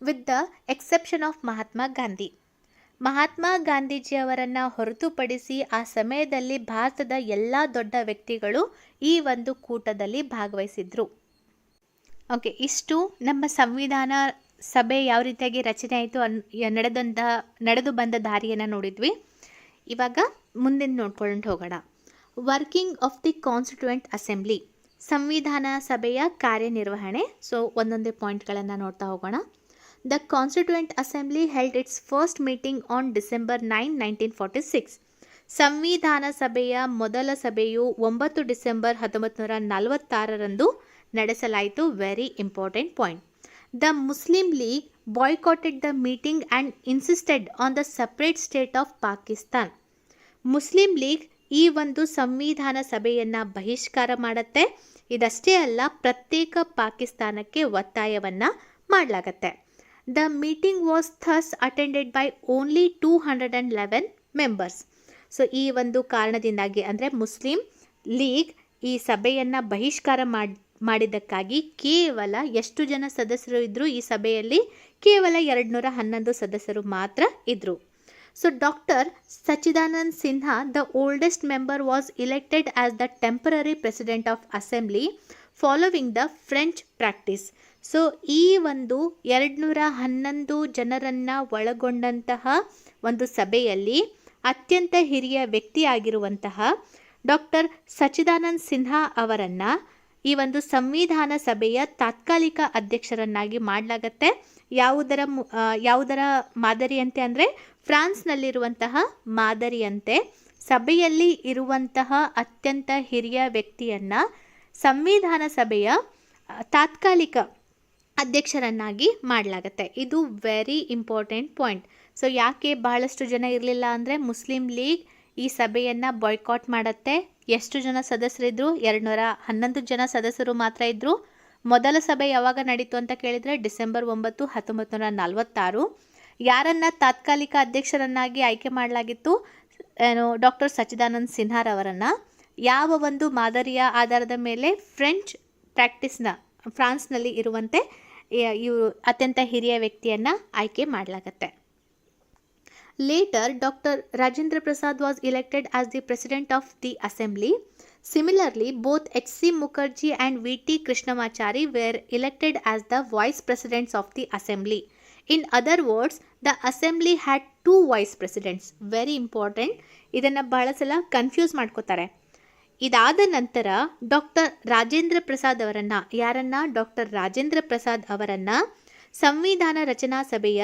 with the exception of Mahatma Gandhi. Mahatma ಗಾಂಧೀಜಿಯವರನ್ನು ಹೊರತುಪಡಿಸಿ ಆ ಸಮಯದಲ್ಲಿ ಭಾರತದ ಎಲ್ಲ ದೊಡ್ಡ ವ್ಯಕ್ತಿಗಳು ಈ ಒಂದು ಕೂಟದಲ್ಲಿ ಭಾಗವಹಿಸಿದ್ರು. ಓಕೆ, ಇಷ್ಟು ನಮ್ಮ ಸಂವಿಧಾನ ಸಭೆ ಯಾವ ರೀತಿಯಾಗಿ ರಚನೆ ಆಯಿತು ನಡೆದು ಬಂದ ದಾರಿಯನ್ನು ನೋಡಿದ್ವಿ. ಇವಾಗ ಮುಂದಿನ ನೋಡ್ಕೊಂಡು ಹೋಗೋಣ. Working of the constituent assembly, ಸಂವಿಧಾನ ಸಭೆಯ ಕಾರ್ಯನಿರ್ವಹಣೆ. ಸೊ ಒಂದೊಂದೇ ಪಾಯಿಂಟ್ಗಳನ್ನು ನೋಡ್ತಾ ಹೋಗೋಣ. The constituent assembly held it's first meeting on December 9, 1946. ಸಂವಿಧಾನ ಸಭೆಯ ಮೊದಲ ಸಭೆಯು 9 ಡಿಸೆಂಬರ್ 1946ರಂದು ನಡೆಸಲಾಯಿತು. Very important point. The Muslim League boycotted the meeting and insisted on the separate state of Pakistan. Muslim League ಈ ಒಂದು ಸಂವಿಧಾನ ಸಭೆಯನ್ನು ಬಹಿಷ್ಕಾರ ಮಾಡುತ್ತೆ. ಇದಷ್ಟೇ ಅಲ್ಲ, ಪ್ರತ್ಯೇಕ ಪಾಕಿಸ್ತಾನಕ್ಕೆ ಒತ್ತಾಯವನ್ನು ಮಾಡಲಾಗತ್ತೆ. The meeting was thus attended by only 211 members. So ಈ ಒಂದು ಕಾರಣದಿಂದಾಗಿ ಅಂದರೆ ಮುಸ್ಲಿಂ ಲೀಗ್ ಈ ಸಭೆಯನ್ನು ಬಹಿಷ್ಕಾರ ಮಾಡಿದ್ದಕ್ಕಾಗಿ ಕೇವಲ ಎಷ್ಟು ಜನ ಸದಸ್ಯರು ಇದ್ದರು ಈ ಸಭೆಯಲ್ಲಿ? ಕೇವಲ 211 ಸದಸ್ಯರು ಮಾತ್ರ ಇದ್ದರು. So doctor Sachidanand Sinha, the oldest member, was elected as the temporary president of assembly following the French practice. So ಈ ಒಂದು 211 ಜನರನ್ನು ಒಳಗೊಂಡಂತಹ ಒಂದು ಸಭೆಯಲ್ಲಿ ಅತ್ಯಂತ ಹಿರಿಯ ವ್ಯಕ್ತಿಯಾಗಿರುವಂತಹ ಡಾಕ್ಟರ್ ಸಚ್ಚಿದಾನಂದ್ ಸಿನ್ಹಾ ಅವರನ್ನು ಈ ಒಂದು ಸಂವಿಧಾನ ಸಭೆಯ ತಾತ್ಕಾಲಿಕ ಅಧ್ಯಕ್ಷರನ್ನಾಗಿ ಮಾಡಲಾಗತ್ತೆ. ಯಾವುದರ ಮಾದರಿಯಂತೆ ಅಂದರೆ ಫ್ರಾನ್ಸ್ನಲ್ಲಿರುವಂತಹ ಮಾದರಿಯಂತೆ ಸಭೆಯಲ್ಲಿ ಇರುವಂತಹ ಅತ್ಯಂತ ಹಿರಿಯ ವ್ಯಕ್ತಿಯನ್ನು ಸಂವಿಧಾನ ಸಭೆಯ ತಾತ್ಕಾಲಿಕ ಅಧ್ಯಕ್ಷರನ್ನಾಗಿ ಮಾಡಲಾಗತ್ತೆ. ಇದು ವೆರಿ ಇಂಪಾರ್ಟೆಂಟ್ ಪಾಯಿಂಟ್. ಸೊ ಯಾಕೆ ಬಹಳಷ್ಟು ಜನ ಇರಲಿಲ್ಲ ಅಂದರೆ ಮುಸ್ಲಿಂ ಲೀಗ್ ಈ ಸಭೆಯನ್ನು ಬಾಯ್ಕಾಟ್ ಮಾಡುತ್ತೆ. ಎಷ್ಟು ಜನ ಸದಸ್ಯರಿದ್ದರು? 211 ಜನ ಸದಸ್ಯರು ಮಾತ್ರ ಇದ್ದರು. ಮೊದಲ ಸಭೆ ಯಾವಾಗ ನಡೀತು ಅಂತ ಕೇಳಿದರೆ ಡಿಸೆಂಬರ್ 9, 1946. ಯಾರನ್ನು ತಾತ್ಕಾಲಿಕ ಅಧ್ಯಕ್ಷರನ್ನಾಗಿ ಆಯ್ಕೆ ಮಾಡಲಾಗಿತ್ತು? ಡಾಕ್ಟರ್ ಸಚ್ಚಿದಾನಂದ್ ಸಿನ್ಹಾರವರನ್ನು. ಯಾವ ಒಂದು ಮಾದರಿಯ ಆಧಾರದ ಮೇಲೆ? ಫ್ರೆಂಚ್ ಪ್ರಾಕ್ಟೀಸ್ನ ಫ್ರಾನ್ಸ್ನಲ್ಲಿ ಇರುವಂತೆ ಇವರು ಅತ್ಯಂತ ಹಿರಿಯ ವ್ಯಕ್ತಿಯನ್ನು ಆಯ್ಕೆ ಮಾಡಲಾಗತ್ತೆ. Later, Dr. Rajendra Prasad was elected as the President of the Assembly. Similarly, both H.C. Mukherjee and V.T. Krishnamachari were elected as the Vice Presidents of the Assembly. In other words, the Assembly had 2 Vice Presidents. Very important. ಇದನ್ನು ಬಹಳ ಸಲ confuse ಮಾಡ್ಕೋತಾರೆ. ಇದಾದ ನಂತರ doctor Rajendra Prasad ಅವರನ್ನು, doctor Rajendra Prasad ಅವರನ್ನು ಸಂವಿಧಾನ ರಚನಾ ಸಭೆಯ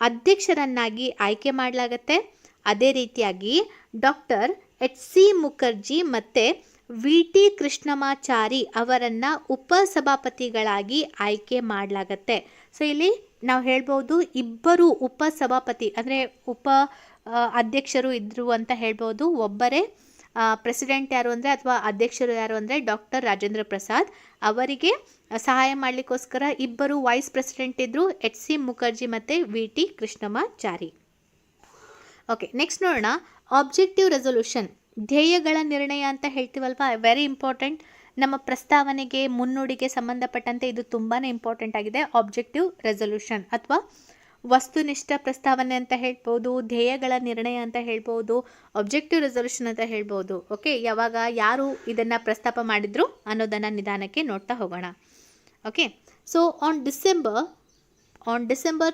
ಅಧ್ಯಕ್ಷರನ್ನಾಗಿ ಆಯ್ಕೆ ಮಾಡಲಾಗತ್ತೆ. ಅದೇ ರೀತಿಯಾಗಿ ಡಾಕ್ಟರ್ H.C. ಮುಖರ್ಜಿ ಮತ್ತು V.T. ಕೃಷ್ಣಮಾಚಾರಿ ಅವರನ್ನು ಉಪಸಭಾಪತಿಗಳಾಗಿ ಆಯ್ಕೆ ಮಾಡಲಾಗತ್ತೆ. ಸೊ ಇಲ್ಲಿ ನಾವು ಹೇಳ್ಬೋದು ಇಬ್ಬರು ಉಪಸಭಾಪತಿ ಅಂದರೆ ಅಧ್ಯಕ್ಷರು ಇದ್ದರು ಅಂತ ಹೇಳ್ಬೋದು. ಒಬ್ಬರೇ ಪ್ರೆಸಿಡೆಂಟ್ ಯಾರು ಅಂದರೆ ಅಥವಾ ಅಧ್ಯಕ್ಷರು ಯಾರು ಅಂದರೆ ಡಾಕ್ಟರ್ ರಾಜೇಂದ್ರ ಪ್ರಸಾದ್. ಅವರಿಗೆ ಸಹಾಯ ಮಾಡಲಿಕ್ಕೋಸ್ಕರ ಇಬ್ಬರು ವೈಸ್ ಪ್ರೆಸಿಡೆಂಟ್ ಇದ್ದರು, H.C. ಮುಖರ್ಜಿ ಮತ್ತು V.T. ಕೃಷ್ಣಮಾಚಾರಿ. ಓಕೆ, ನೆಕ್ಸ್ಟ್ ನೋಡೋಣ. ಆಬ್ಜೆಕ್ಟಿವ್ ರೆಸೊಲ್ಯೂಷನ್, ಧ್ಯೇಯಗಳ ನಿರ್ಣಯ ಅಂತ ಹೇಳ್ತೀವಲ್ವ, ವೆರಿ ಇಂಪಾರ್ಟೆಂಟ್. ನಮ್ಮ ಪ್ರಸ್ತಾವನೆಗೆ ಮುನ್ನುಡಿಗೆ ಸಂಬಂಧಪಟ್ಟಂತೆ ಇದು ತುಂಬಾ ಇಂಪಾರ್ಟೆಂಟ್ ಆಗಿದೆ. ಆಬ್ಜೆಕ್ಟಿವ್ ರೆಸೊಲ್ಯೂಷನ್ ಅಥವಾ ವಸ್ತುನಿಷ್ಠ ಪ್ರಸ್ತಾವನೆ ಅಂತ ಹೇಳ್ಬೋದು, ಧ್ಯೇಯಗಳ ನಿರ್ಣಯ ಅಂತ ಹೇಳ್ಬೋದು, ಆಬ್ಜೆಕ್ಟಿವ್ ರೆಸೊಲ್ಯೂಷನ್ ಅಂತ ಹೇಳ್ಬೋದು. ಓಕೆ, ಯಾರು ಇದನ್ನು ಪ್ರಸ್ತಾಪ ಮಾಡಿದ್ರು ಅನ್ನೋದನ್ನು ನಿಧಾನಕ್ಕೆ ನೋಡ್ತಾ ಹೋಗೋಣ. Okay, so on December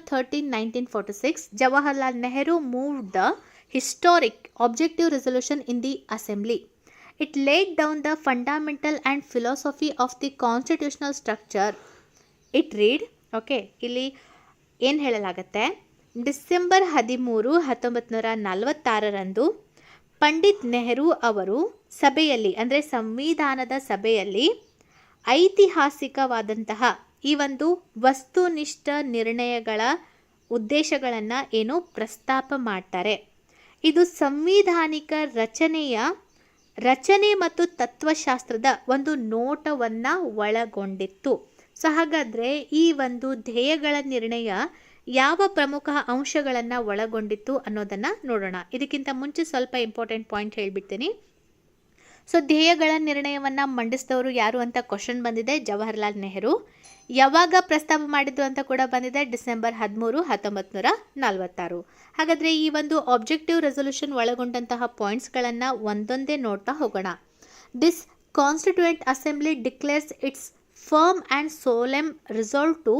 13, 1946, Jawaharlal Nehru moved the historic objective resolution in the assembly. It laid down the fundamental and philosophy of the constitutional structure. It read, okay, ಇಲ್ಲಿ ಏನು ಹೇಳಲಾಗತ್ತೆ? ಡಿಸೆಂಬರ್ 13, 1946ರಂದು ಪಂಡಿತ್ ನೆಹರು ಅವರು ಸಭೆಯಲ್ಲಿ ಅಂದರೆ ಸಂವಿಧಾನದ ಸಭೆಯಲ್ಲಿ ಐತಿಹಾಸಿಕವಾದಂತಹ ಈ ಒಂದು ವಸ್ತುನಿಷ್ಠ ನಿರ್ಣಯಗಳ ಉದ್ದೇಶಗಳನ್ನು ಪ್ರಸ್ತಾಪ ಮಾಡ್ತಾರೆ. ಇದು ಸಂವಿಧಾನಿಕ ರಚನೆ ಮತ್ತು ತತ್ವಶಾಸ್ತ್ರದ ಒಂದು ನೋಟವನ್ನು ಒಳಗೊಂಡಿತ್ತು. ಸೊ ಹಾಗಾದರೆ ಈ ಒಂದು ಧ್ಯೇಯಗಳ ನಿರ್ಣಯ ಯಾವ ಪ್ರಮುಖ ಅಂಶಗಳನ್ನು ಒಳಗೊಂಡಿತ್ತು ಅನ್ನೋದನ್ನು ನೋಡೋಣ. ಇದಕ್ಕಿಂತ ಮುಂಚೆ ಸ್ವಲ್ಪ ಇಂಪಾರ್ಟೆಂಟ್ ಪಾಯಿಂಟ್ ಹೇಳಿಬಿಡ್ತೀನಿ. ಸೊ ಧ್ಯೇಯಗಳ ನಿರ್ಣಯವನ್ನು ಮಂಡಿಸಿದವರು ಯಾರು ಅಂತ ಕ್ವಶನ್ ಬಂದಿದೆ, ಜವಾಹರ್ಲಾಲ್ ನೆಹರು. ಯಾವಾಗ ಪ್ರಸ್ತಾವ ಮಾಡಿದ್ದು ಅಂತ ಕೂಡ ಬಂದಿದೆ, ಡಿಸೆಂಬರ್ 13, 1946. ಹಾಗಾದರೆ ಈ ಒಂದು ಆಬ್ಜೆಕ್ಟಿವ್ ರೆಸೊಲ್ಯೂಷನ್ ಒಳಗೊಂಡಂತಹ ಪಾಯಿಂಟ್ಸ್ಗಳನ್ನು ಒಂದೊಂದೇ ನೋಡ್ತಾ ಹೋಗೋಣ. This constituent assembly declares its firm and solemn resolve to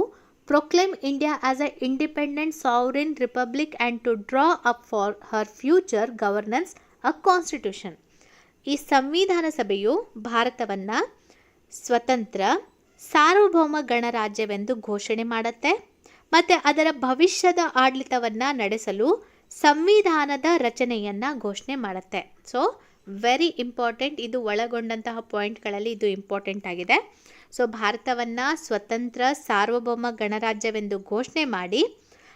proclaim India as an independent sovereign republic and to draw up for her future governance a constitution. ಈ ಸಂವಿಧಾನ ಸಭೆಯು ಭಾರತವನ್ನು ಸ್ವತಂತ್ರ ಸಾರ್ವಭೌಮ ಗಣರಾಜ್ಯವೆಂದು ಘೋಷಣೆ ಮಾಡುತ್ತೆ ಮತ್ತು ಅದರ ಭವಿಷ್ಯದ ಆಡಳಿತವನ್ನು ನಡೆಸಲು ಸಂವಿಧಾನದ ರಚನೆಯನ್ನು ಘೋಷಣೆ ಮಾಡುತ್ತೆ. ಸೊ ವೆರಿ ಇಂಪಾರ್ಟೆಂಟ್, ಇದು ಒಳಗೊಂಡಂತಹ ಪಾಯಿಂಟ್ಗಳಲ್ಲಿ ಇದು ಇಂಪಾರ್ಟೆಂಟ್ ಆಗಿದೆ. ಸೊ ಭಾರತವನ್ನು ಸ್ವತಂತ್ರ ಸಾರ್ವಭೌಮ ಗಣರಾಜ್ಯವೆಂದು ಘೋಷಣೆ ಮಾಡಿ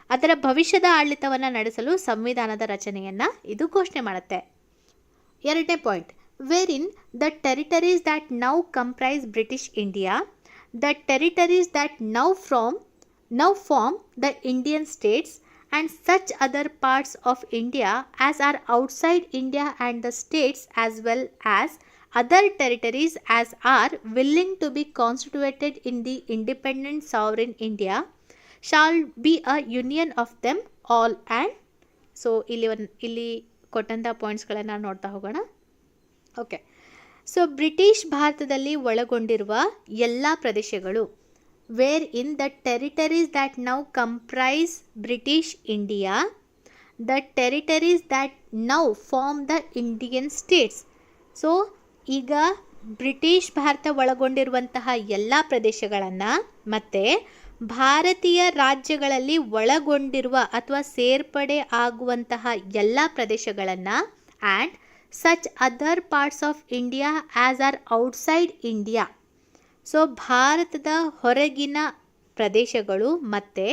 ಅದರ ಭವಿಷ್ಯದ ಆಡಳಿತವನ್ನು ನಡೆಸಲು ಸಂವಿಧಾನದ ರಚನೆಯನ್ನು ಇದು ಘೋಷಣೆ ಮಾಡುತ್ತೆ. ಎರಡನೇ point, were in the territories that now comprise British India, the territories that now form the Indian states and such other parts of India as are outside India and the states as well as other territories as are willing to be constituted in the independent sovereign India shall be a union of them all. And so ಇಲ್ಲಿ ಕೊಟ್ಟಂಥ ಪಾಯಿಂಟ್ಸ್ಗಳನ್ನು ನೋಡ್ತಾ ಹೋಗೋಣ. Okay, so British ಭಾರತದಲ್ಲಿ ಒಳಗೊಂಡಿರುವ ಎಲ್ಲ ಪ್ರದೇಶಗಳು, where in the territories that now comprise British India, the territories that now form the Indian states. So ಈಗ British Bharat ಒಳಗೊಂಡಿರುವಂತಹ ಎಲ್ಲ ಪ್ರದೇಶಗಳನ್ನು ಮತ್ತು ಭಾರತೀಯ ರಾಜ್ಯಗಳಲ್ಲಿ ಒಳಗೊಂಡಿರುವ ಅಥವಾ ಸೇರ್ಪಡೆ ಆಗುವಂತಹ ಎಲ್ಲ ಪ್ರದೇಶಗಳನ್ನು and such other parts of India as are outside India. So ಭಾರತದ ಹೊರಗಿನ ಪ್ರದೇಶಗಳು ಮತ್ತು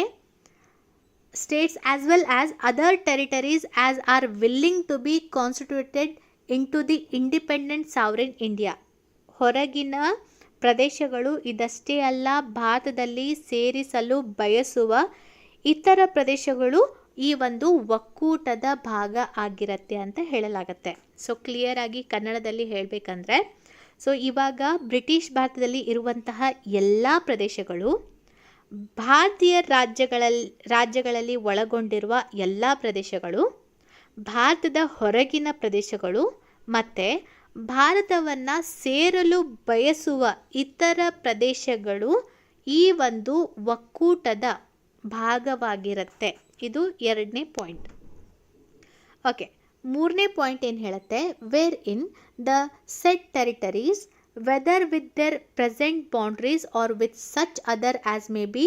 states as well as other territories as are willing to be constituted into the independent sovereign India. ಹೊರಗಿನ ಪ್ರದೇಶಗಳು ಇದಷ್ಟೇ ಅಲ್ಲ, ಭಾರತದಲ್ಲಿ ಸೇರಿಸಲು ಬಯಸುವ ಇತರ ಪ್ರದೇಶಗಳು ಈ ಒಂದು ಒಕ್ಕೂಟದ ಭಾಗ ಆಗಿರುತ್ತೆ ಅಂತ ಹೇಳಲಾಗತ್ತೆ. ಸೊ ಕ್ಲಿಯರ್ ಆಗಿ ಕನ್ನಡದಲ್ಲಿ ಹೇಳಬೇಕಂದ್ರೆ, ಸೊ ಇವಾಗ ಬ್ರಿಟಿಷ್ ಭಾರತದಲ್ಲಿ ಇರುವಂತಹ ಎಲ್ಲ ಪ್ರದೇಶಗಳು, ಭಾರತೀಯ ರಾಜ್ಯಗಳಲ್ಲಿ ಒಳಗೊಂಡಿರುವ ಎಲ್ಲ ಪ್ರದೇಶಗಳು, ಭಾರತದ ಹೊರಗಿನ ಪ್ರದೇಶಗಳು ಮತ್ತು ಭಾರತವನ್ನು ಸೇರಲು ಬಯಸುವ ಇತರ ಪ್ರದೇಶಗಳು ಈ ಒಂದು ಒಕ್ಕೂಟದ ಭಾಗವಾಗಿರುತ್ತೆ. ಇದು ಎರಡನೇ ಪಾಯಿಂಟ್. ಓಕೆ, ಮೂರನೇ ಪಾಯಿಂಟ್ ಏನು ಹೇಳುತ್ತೆ, were in the set territories whether with their present boundaries or with such other as may be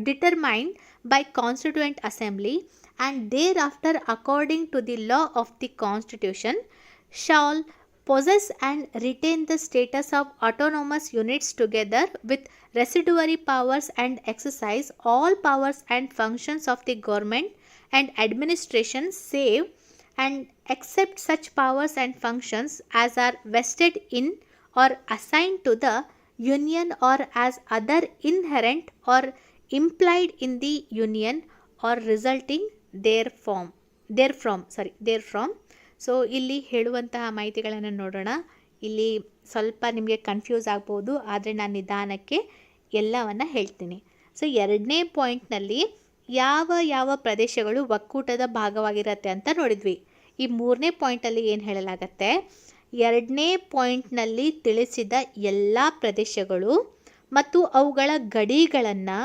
determined by constituent assembly and thereafter according to the law of the constitution shall possess and retain the status of autonomous units together with residuary powers and exercise all powers and functions of the government and administration save and except such powers and functions as are vested in or assigned to the union or as other inherent or implied in the union or resulting therefrom. So ಇಲ್ಲಿ ಹೇಳುವಂತಹ ಮಾಹಿತಿಗಳನ್ನು ನೋಡೋಣ. ಇಲ್ಲಿ ಸ್ವಲ್ಪ ನಿಮಗೆ confuse ಆಗ್ಬೋದು, ಆದರೆ ನಾನು ನಿಧಾನಕ್ಕೆ ಎಲ್ಲವನ್ನು ಹೇಳ್ತೀನಿ. ಸೊ ಎರಡನೇ ಪಾಯಿಂಟ್ನಲ್ಲಿ ಯಾವ ಪ್ರದೇಶಗಳು ಒಕ್ಕೂಟದ ಭಾಗವಾಗಿರುತ್ತೆ ಅಂತ ನೋಡಿದ್ವಿ. ಈ ಮೂರನೇ ಪಾಯಿಂಟಲ್ಲಿ ಏನು ಹೇಳಲಾಗತ್ತೆ, ಎರಡನೇ ಪಾಯಿಂಟ್ನಲ್ಲಿ ತಿಳಿಸಿದ ಎಲ್ಲ ಪ್ರದೇಶಗಳು ಮತ್ತು ಅವುಗಳ ಗಡಿಗಳನ್ನು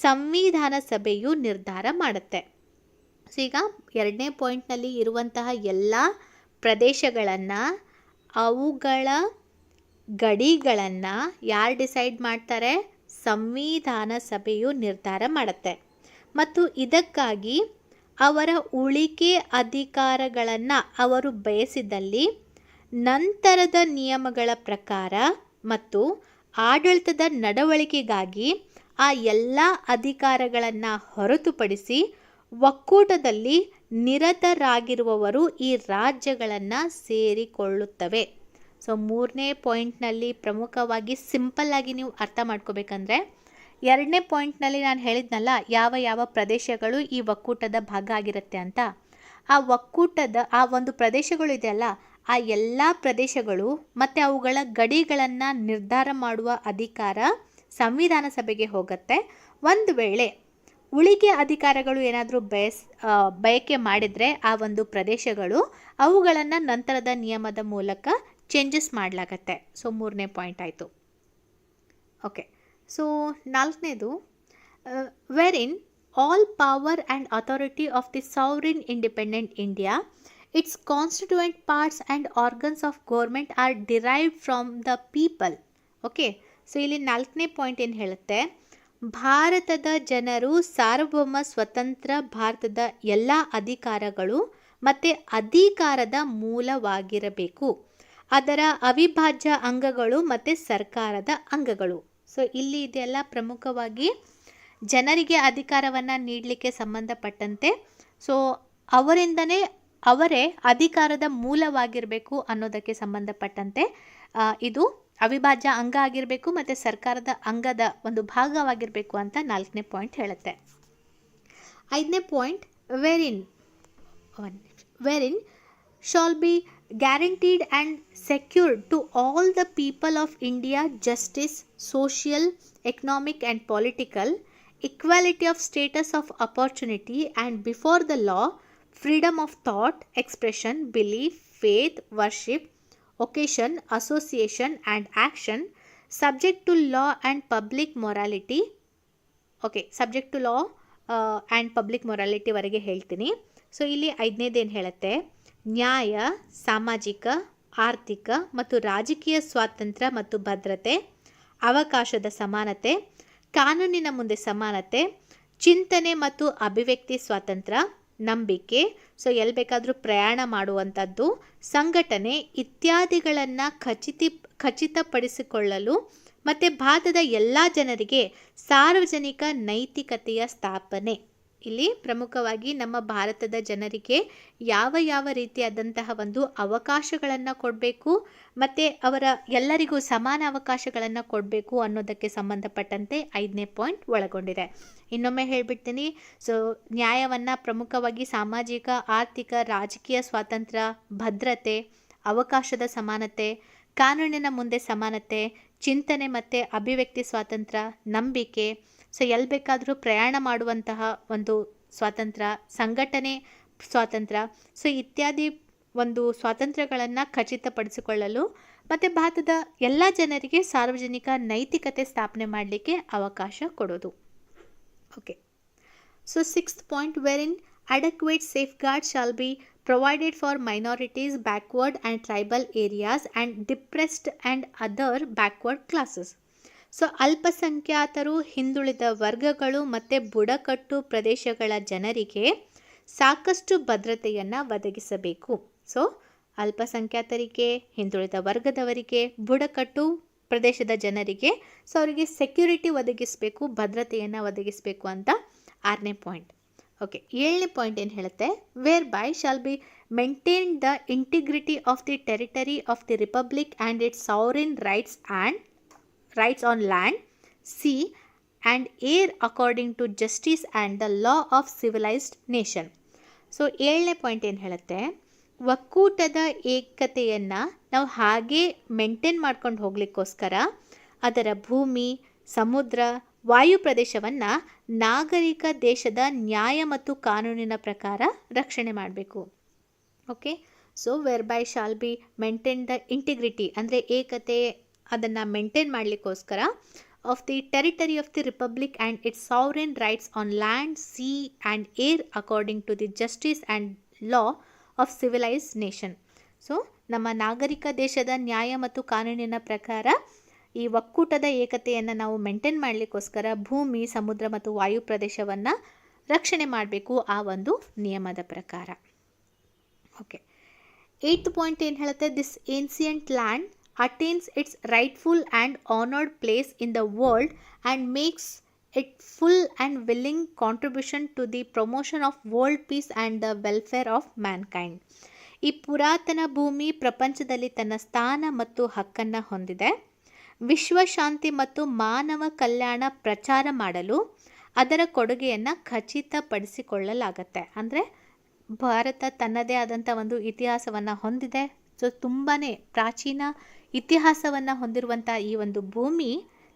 ಸಂವಿಧಾನ ಸಭೆಯು ನಿರ್ಧಾರ ಮಾಡುತ್ತೆ. ಸೊ ಈಗ ಎರಡನೇ ಪಾಯಿಂಟ್ನಲ್ಲಿ ಇರುವಂತಹ ಎಲ್ಲ ಪ್ರದೇಶಗಳನ್ನು, ಅವುಗಳ ಗಡಿಗಳನ್ನು ಯಾರು ಡಿಸೈಡ್ ಮಾಡ್ತಾರೆ, ಸಂವಿಧಾನ ಸಭೆಯು ನಿರ್ಧಾರ ಮಾಡುತ್ತೆ. ಮತ್ತು ಇದಕ್ಕಾಗಿ ಅವರ ಉಳಿಕೆ ಅಧಿಕಾರಗಳನ್ನು ಅವರು ಬಯಸಿದಲ್ಲಿ ನಂತರದ ನಿಯಮಗಳ ಪ್ರಕಾರ ಮತ್ತು ಆಡಳಿತದ ನಡವಳಿಕೆಗಾಗಿ ಆ ಎಲ್ಲ ಅಧಿಕಾರಗಳನ್ನು ಹೊರತುಪಡಿಸಿ ಒಕ್ಕೂಟದಲ್ಲಿ ನಿರತರಾಗಿರುವವರು ಈ ರಾಜ್ಯಗಳನ್ನು ಸೇರಿಕೊಳ್ಳುತ್ತವೆ. ಸೊ ಮೂರನೇ ಪಾಯಿಂಟ್ನಲ್ಲಿ ಪ್ರಮುಖವಾಗಿ ಸಿಂಪಲ್ಲಾಗಿ ನೀವು ಅರ್ಥ ಮಾಡ್ಕೋಬೇಕಂದ್ರೆ, ಎರಡನೇ ಪಾಯಿಂಟ್ನಲ್ಲಿ ನಾನು ಹೇಳಿದ್ನಲ್ಲ ಯಾವ ಪ್ರದೇಶಗಳು ಈ ಒಕ್ಕೂಟದ ಭಾಗ ಆಗಿರುತ್ತೆ ಅಂತ, ಆ ಒಕ್ಕೂಟದ ಆ ಒಂದು ಪ್ರದೇಶಗಳು ಇದೆಯಲ್ಲ ಆ ಎಲ್ಲ ಪ್ರದೇಶಗಳು ಮತ್ತು ಅವುಗಳ ಗಡಿಗಳನ್ನು ನಿರ್ಧಾರ ಮಾಡುವ ಅಧಿಕಾರ ಸಂವಿಧಾನ ಸಭೆಗೆ ಹೋಗುತ್ತೆ. ಒಂದು ವೇಳೆ ಉಳಿಕೆ ಅಧಿಕಾರಗಳು ಏನಾದರೂ ಬಯಕೆ ಮಾಡಿದರೆ ಆ ಒಂದು ಪ್ರದೇಶಗಳು ಅವುಗಳನ್ನು ನಂತರದ ನಿಯಮದ ಮೂಲಕ ಚೇಂಜಸ್ ಮಾಡಲಾಗತ್ತೆ. ಸೊ 3ನೇ ಪಾಯಿಂಟ್ ಆಯಿತು. ಓಕೆ, ಸೊ 4ನೇದು wherein all power and authority of the sovereign independent India, its constituent parts and organs of government are derived from the people. Okay, so ಇಲ್ಲಿ 4ನೇ ಪಾಯಿಂಟ್ ಏನು ಹೇಳುತ್ತೆ, ಭಾರತದ ಜನರು ಸಾರ್ವಭೌಮ ಸ್ವತಂತ್ರ ಭಾರತದ ಎಲ್ಲ ಅಧಿಕಾರಗಳು ಮತ್ತು ಅಧಿಕಾರದ ಮೂಲವಾಗಿರಬೇಕು. ಅದರ ಅವಿಭಾಜ್ಯ ಅಂಗಗಳು ಮತ್ತು ಸರ್ಕಾರದ ಅಂಗಗಳು. ಸೊ ಇಲ್ಲಿ ಇದೆಲ್ಲ ಪ್ರಮುಖವಾಗಿ ಜನರಿಗೆ ಅಧಿಕಾರವನ್ನು ನೀಡಲಿಕ್ಕೆ ಸಂಬಂಧಪಟ್ಟಂತೆ, ಸೊ ಅವರೇ ಅಧಿಕಾರದ ಮೂಲವಾಗಿರಬೇಕು ಅನ್ನೋದಕ್ಕೆ ಸಂಬಂಧಪಟ್ಟಂತೆ ಇದು ಅವಿಭಾಜ್ಯ ಅಂಗ ಆಗಿರಬೇಕು ಮತ್ತು ಸರ್ಕಾರದ ಅಂಗದ ಒಂದು ಭಾಗವಾಗಿರಬೇಕು ಅಂತ 4ನೇ ಪಾಯಿಂಟ್ ಹೇಳುತ್ತೆ. 5ನೇ point wherein shall be guaranteed and secured to all the people of India justice, social, economic and political, equality of status of opportunity and before the law, freedom of thought, expression, belief, faith, worship, occasion, association and action, subject to law and public morality. Okay, subject to law and public morality ವರೆಗೆ ಹೇಳ್ತೀನಿ. So ಇಲ್ಲಿ 5ನೇದು ಏನು ಹೇಳುತ್ತೆ, ನ್ಯಾಯ, ಸಾಮಾಜಿಕ, ಆರ್ಥಿಕ ಮತ್ತು ರಾಜಕೀಯ ಸ್ವಾತಂತ್ರ್ಯ ಮತ್ತು ಭದ್ರತೆ, ಅವಕಾಶದ ಸಮಾನತೆ, ಕಾನೂನಿನ ಮುಂದೆ ಸಮಾನತೆ, ಚಿಂತನೆ ಮತ್ತು ಅಭಿವ್ಯಕ್ತಿ ಸ್ವಾತಂತ್ರ್ಯ, ನಂಬಿಕೆ, ಸೊ ಎಲ್ಲಿ ಬೇಕಾದರೂ ಪ್ರಯಾಣ ಮಾಡುವಂಥದ್ದು, ಸಂಘಟನೆ ಇತ್ಯಾದಿಗಳನ್ನು ಖಚಿತಪಡಿಸಿಕೊಳ್ಳಲು ಮತ್ತು ಭಾರತದ ಎಲ್ಲ ಜನರಿಗೆ ಸಾರ್ವಜನಿಕ ನೈತಿಕತೆಯ ಸ್ಥಾಪನೆ. ಇಲ್ಲಿ ಪ್ರಮುಖವಾಗಿ ನಮ್ಮ ಭಾರತದ ಜನರಿಗೆ ಯಾವ ರೀತಿಯಾದಂತಹ ಒಂದು ಅವಕಾಶಗಳನ್ನು ಕೊಡಬೇಕು ಮತ್ತು ಅವರ ಎಲ್ಲರಿಗೂ ಸಮಾನ ಅವಕಾಶಗಳನ್ನು ಕೊಡಬೇಕು ಅನ್ನೋದಕ್ಕೆ ಸಂಬಂಧಪಟ್ಟಂತೆ 5ನೇ ಪಾಯಿಂಟ್ ಒಳಗೊಂಡಿದೆ. ಇನ್ನೊಮ್ಮೆ ಹೇಳಿಬಿಡ್ತೀನಿ. ಸೊ ನ್ಯಾಯವನ್ನು ಪ್ರಮುಖವಾಗಿ ಸಾಮಾಜಿಕ, ಆರ್ಥಿಕ, ರಾಜಕೀಯ ಸ್ವಾತಂತ್ರ್ಯ, ಭದ್ರತೆ, ಅವಕಾಶದ ಸಮಾನತೆ, ಕಾನೂನಿನ ಮುಂದೆ ಸಮಾನತೆ, ಚಿಂತನೆ ಮತ್ತು ಅಭಿವ್ಯಕ್ತಿ ಸ್ವಾತಂತ್ರ್ಯ, ನಂಬಿಕೆ, ಸೊ ಎಲ್ಲಿ ಬೇಕಾದರೂ ಪ್ರಯಾಣ ಮಾಡುವಂತಹ ಒಂದು ಸ್ವಾತಂತ್ರ್ಯ, ಸಂಘಟನೆ ಸ್ವಾತಂತ್ರ್ಯ, ಸೊ ಇತ್ಯಾದಿ ಒಂದು ಸ್ವಾತಂತ್ರ್ಯಗಳನ್ನು ಖಚಿತಪಡಿಸಿಕೊಳ್ಳಲು ಮತ್ತು ಭಾರತದ ಎಲ್ಲ ಜನರಿಗೆ ಸಾರ್ವಜನಿಕ ನೈತಿಕತೆ ಸ್ಥಾಪನೆ ಮಾಡಲಿಕ್ಕೆ ಅವಕಾಶ ಕೊಡೋದು. Okay, so 6th point wherein adequate safeguards shall be provided for minorities, backward and tribal areas and depressed and other backward classes. So ಅಲ್ಪಸಂಖ್ಯಾತರು, ಹಿಂದುಳಿದ ವರ್ಗಗಳು ಮತ್ತು ಬುಡಕಟ್ಟು ಪ್ರದೇಶಗಳ ಜನರಿಗೆ ಸಾಕಷ್ಟು ಭದ್ರತೆಯನ್ನು ಒದಗಿಸಬೇಕು. ಸೊ ಅಲ್ಪಸಂಖ್ಯಾತರಿಗೆ, ಹಿಂದುಳಿದ ವರ್ಗದವರಿಗೆ, ಬುಡಕಟ್ಟು ಪ್ರದೇಶದ ಜನರಿಗೆ ಸೊ ಅವರಿಗೆ ಸೆಕ್ಯೂರಿಟಿ ಒದಗಿಸಬೇಕು, ಭದ್ರತೆಯನ್ನು ಒದಗಿಸಬೇಕು ಅಂತ 6ನೇ ಪಾಯಿಂಟ್. ಓಕೆ, 7ನೇ ಪಾಯಿಂಟ್ ಏನು ಹೇಳುತ್ತೆ, whereby shall be maintain the integrity of the territory of the republic and its sovereign rights on land, sea and air according to justice and the law of civilized nation. So 7ನೇ point ಏನು ಹೇಳುತ್ತೆ, ಒಕ್ಕೂಟದ ಏಕತೆಯನ್ನು ನಾವು ಹಾಗೆ maintain ಮಾಡ್ಕೊಂಡು ಹೋಗ್ಲಿಕ್ಕೋಸ್ಕರ ಅದರ ಭೂಮಿ, ಸಮುದ್ರ, ವಾಯು ಪ್ರದೇಶವನ್ನು ನಾಗರಿಕ ದೇಶದ ನ್ಯಾಯ ಮತ್ತು ಕಾನೂನಿನ ಪ್ರಕಾರ ರಕ್ಷಣೆ ಮಾಡಬೇಕು. Okay, so whereby shall be maintain the integrity ಅಂದರೆ ಏಕತೆ, ಅದನ್ನು ಮೇಂಟೈನ್ ಮಾಡಲಿಕ್ಕೋಸ್ಕರ of the territory of the republic and its sovereign rights on land, sea and air according to the justice and law of civilised nation. So ನಮ್ಮ ನಾಗರಿಕ ದೇಶದ ನ್ಯಾಯ ಮತ್ತು ಕಾನೂನಿನ ಪ್ರಕಾರ ಈ ಒಕ್ಕೂಟದ ಏಕತೆಯನ್ನು ನಾವು ಮೇಂಟೈನ್ ಮಾಡಲಿಕ್ಕೋಸ್ಕರ ಭೂಮಿ, ಸಮುದ್ರ ಮತ್ತು ವಾಯು ಪ್ರದೇಶವನ್ನು ರಕ್ಷಣೆ ಮಾಡಬೇಕು ಆ ಒಂದು ನಿಯಮದ ಪ್ರಕಾರ. ಓಕೆ, 8th ಪಾಯಿಂಟ್ ಏನು ಹೇಳುತ್ತೆ, this ancient land attains its rightful and honored place in the world and makes it full and willing contribution to the promotion of world peace and the welfare of mankind. ಈ ಪುರಾತನ ಭೂಮಿ ಪ್ರಪಂಚದಲ್ಲಿ ತನ್ನ ಸ್ಥಾನ ಮತ್ತು ಹಕ್ಕನ್ನು ಹೊಂದಿದೆ. ವಿಶ್ವಶಾಂತಿ ಮತ್ತು ಮಾನವ ಕಲ್ಯಾಣ ಪ್ರಚಾರ ಮಾಡಲು ಅದರ ಕೊಡುಗೆಯನ್ನು ಖಚಿತಪಡಿಸಿಕೊಳ್ಳಲಾಗತ್ತೆ. ಅಂದರೆ ಭಾರತ ತನ್ನದೇ ಆದಂಥ ಒಂದು ಇತಿಹಾಸವನ್ನು ಹೊಂದಿದೆ, ಸೊ ತುಂಬಾ ಪ್ರಾಚೀನ ಇತಿಹಾಸವನ್ನು ಹೊಂದಿರುವಂಥ ಈ ಒಂದು ಭೂಮಿ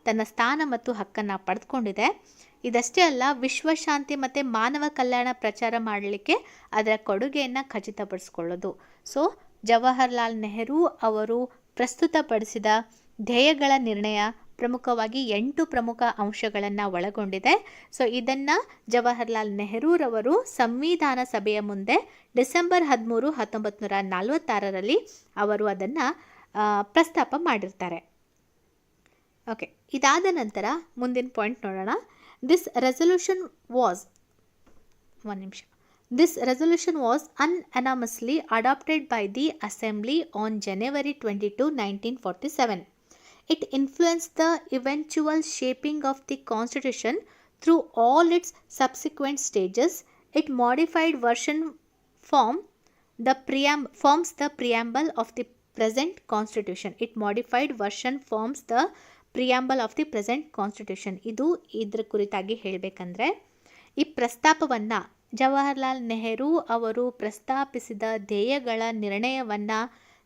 ತನ್ನ ಸ್ಥಾನ ಮತ್ತು ಹಕ್ಕನ್ನು ಪಡೆದುಕೊಂಡಿದೆ. ಇದಷ್ಟೇ ಅಲ್ಲ, ವಿಶ್ವಶಾಂತಿ ಮತ್ತು ಮಾನವ ಕಲ್ಯಾಣ ಪ್ರಚಾರ ಮಾಡಲಿಕ್ಕೆ ಅದರ ಕೊಡುಗೆಯನ್ನು ಖಚಿತಪಡಿಸ್ಕೊಳ್ಳೋದು. ಸೊ ಜವಾಹರ್ಲಾಲ್ ನೆಹರು ಅವರು ಪ್ರಸ್ತುತಪಡಿಸಿದ ಧ್ಯೇಯಗಳ ನಿರ್ಣಯ ಪ್ರಮುಖವಾಗಿ 8 ಪ್ರಮುಖ ಅಂಶಗಳನ್ನು ಒಳಗೊಂಡಿದೆ. ಸೊ ಇದನ್ನು ಜವಾಹರ್ಲಾಲ್ ನೆಹರೂರವರು ಸಂವಿಧಾನ ಸಭೆಯ ಮುಂದೆ ಡಿಸೆಂಬರ್ 13, 1946ರಲ್ಲಿ ಅವರು ಅದನ್ನು ಪ್ರಸ್ತಾಪ ಮಾಡಿರ್ತಾರೆ. ಓಕೆ, ಇದಾದ ನಂತರ ಮುಂದಿನ ಪಾಯಿಂಟ್ ನೋಡೋಣ. This resolution was unanimously adopted by the Assembly on January 22, 1947. It influenced the eventual shaping of the Constitution through all its subsequent stages. It modified version forms the preamble of the present Constitution. ಇದು ಇದ್ರ ಕುರಿತಾಗಿ ಹೇಳಬೇಕಂದ್ರೆ, ಈ ಪ್ರಸ್ತಾಪವನ್ನು ಜವಾಹರ್ಲಾಲ್ ನೆಹರು ಅವರು ಪ್ರಸ್ತಾಪಿಸಿದ ಧ್ಯೇಯಗಳ ನಿರ್ಣಯವನ್ನು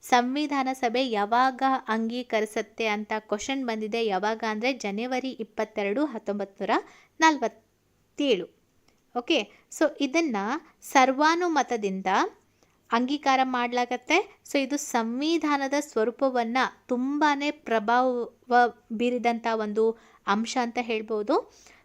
ಸಂವಿಧಾನ ಸಭೆ ಯಾವಾಗ ಅಂಗೀಕರಿಸುತ್ತೆ ಅಂತ ಕ್ವಶನ್ ಬಂದಿದೆ. ಯಾವಾಗ ಅಂದರೆ ಜನವರಿ 22, 1947. ಓಕೆ, ಸೊ ಇದನ್ನು ಸರ್ವಾನುಮತದಿಂದ ಅಂಗೀಕಾರ ಮಾಡಲಾಗತ್ತೆ. ಸೊ ಇದು ಸಂವಿಧಾನದ ಸ್ವರೂಪವನ್ನು ತುಂಬಾ ಪ್ರಭಾವ ಬೀರಿದಂಥ ಒಂದು ಅಂಶ ಅಂತ ಹೇಳ್ಬೋದು.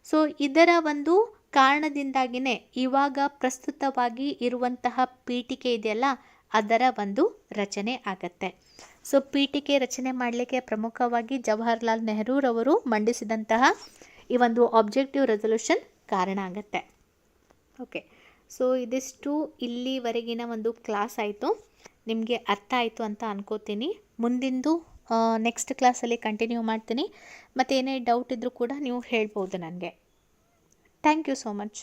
ಸೊ ಇದರ ಒಂದು ಕಾರಣದಿಂದಾಗಿಯೇ ಇವಾಗ ಪ್ರಸ್ತುತವಾಗಿ ಇರುವಂತಹ ಪೀಠಿಕೆ ಇದೆಯಲ್ಲ, ಅದರ ಒಂದು ರಚನೆ ಆಗತ್ತೆ. ಸೊ ಪೀಠಿಕೆ ರಚನೆ ಮಾಡಲಿಕ್ಕೆ ಪ್ರಮುಖವಾಗಿ ಜವಾಹರ್ಲಾಲ್ ನೆಹರೂರವರು ಮಂಡಿಸಿದಂತಹ ಈ ಒಂದು ಆಬ್ಜೆಕ್ಟಿವ್ ರೆಸಲ್ಯೂಷನ್ ಕಾರಣ ಆಗತ್ತೆ. ಓಕೆ, ಸೊ ಇದಿಷ್ಟು ಇಲ್ಲಿವರೆಗಿನ ಒಂದು ಕ್ಲಾಸ್ ಆಯಿತು. ನಿಮಗೆ ಅರ್ಥ ಆಯಿತು ಅಂತ ಅನ್ಕೋತೀನಿ. ಮುಂದಿಂದು ನೆಕ್ಸ್ಟ್ ಕ್ಲಾಸಲ್ಲಿ ಕಂಟಿನ್ಯೂ ಮಾಡ್ತೀನಿ. ಮತ್ತು ಏನೇ ಡೌಟ್ ಇದ್ದರೂ ಕೂಡ ನೀವು ಹೇಳ್ಬೋದು ನನಗೆ. Thank you so much.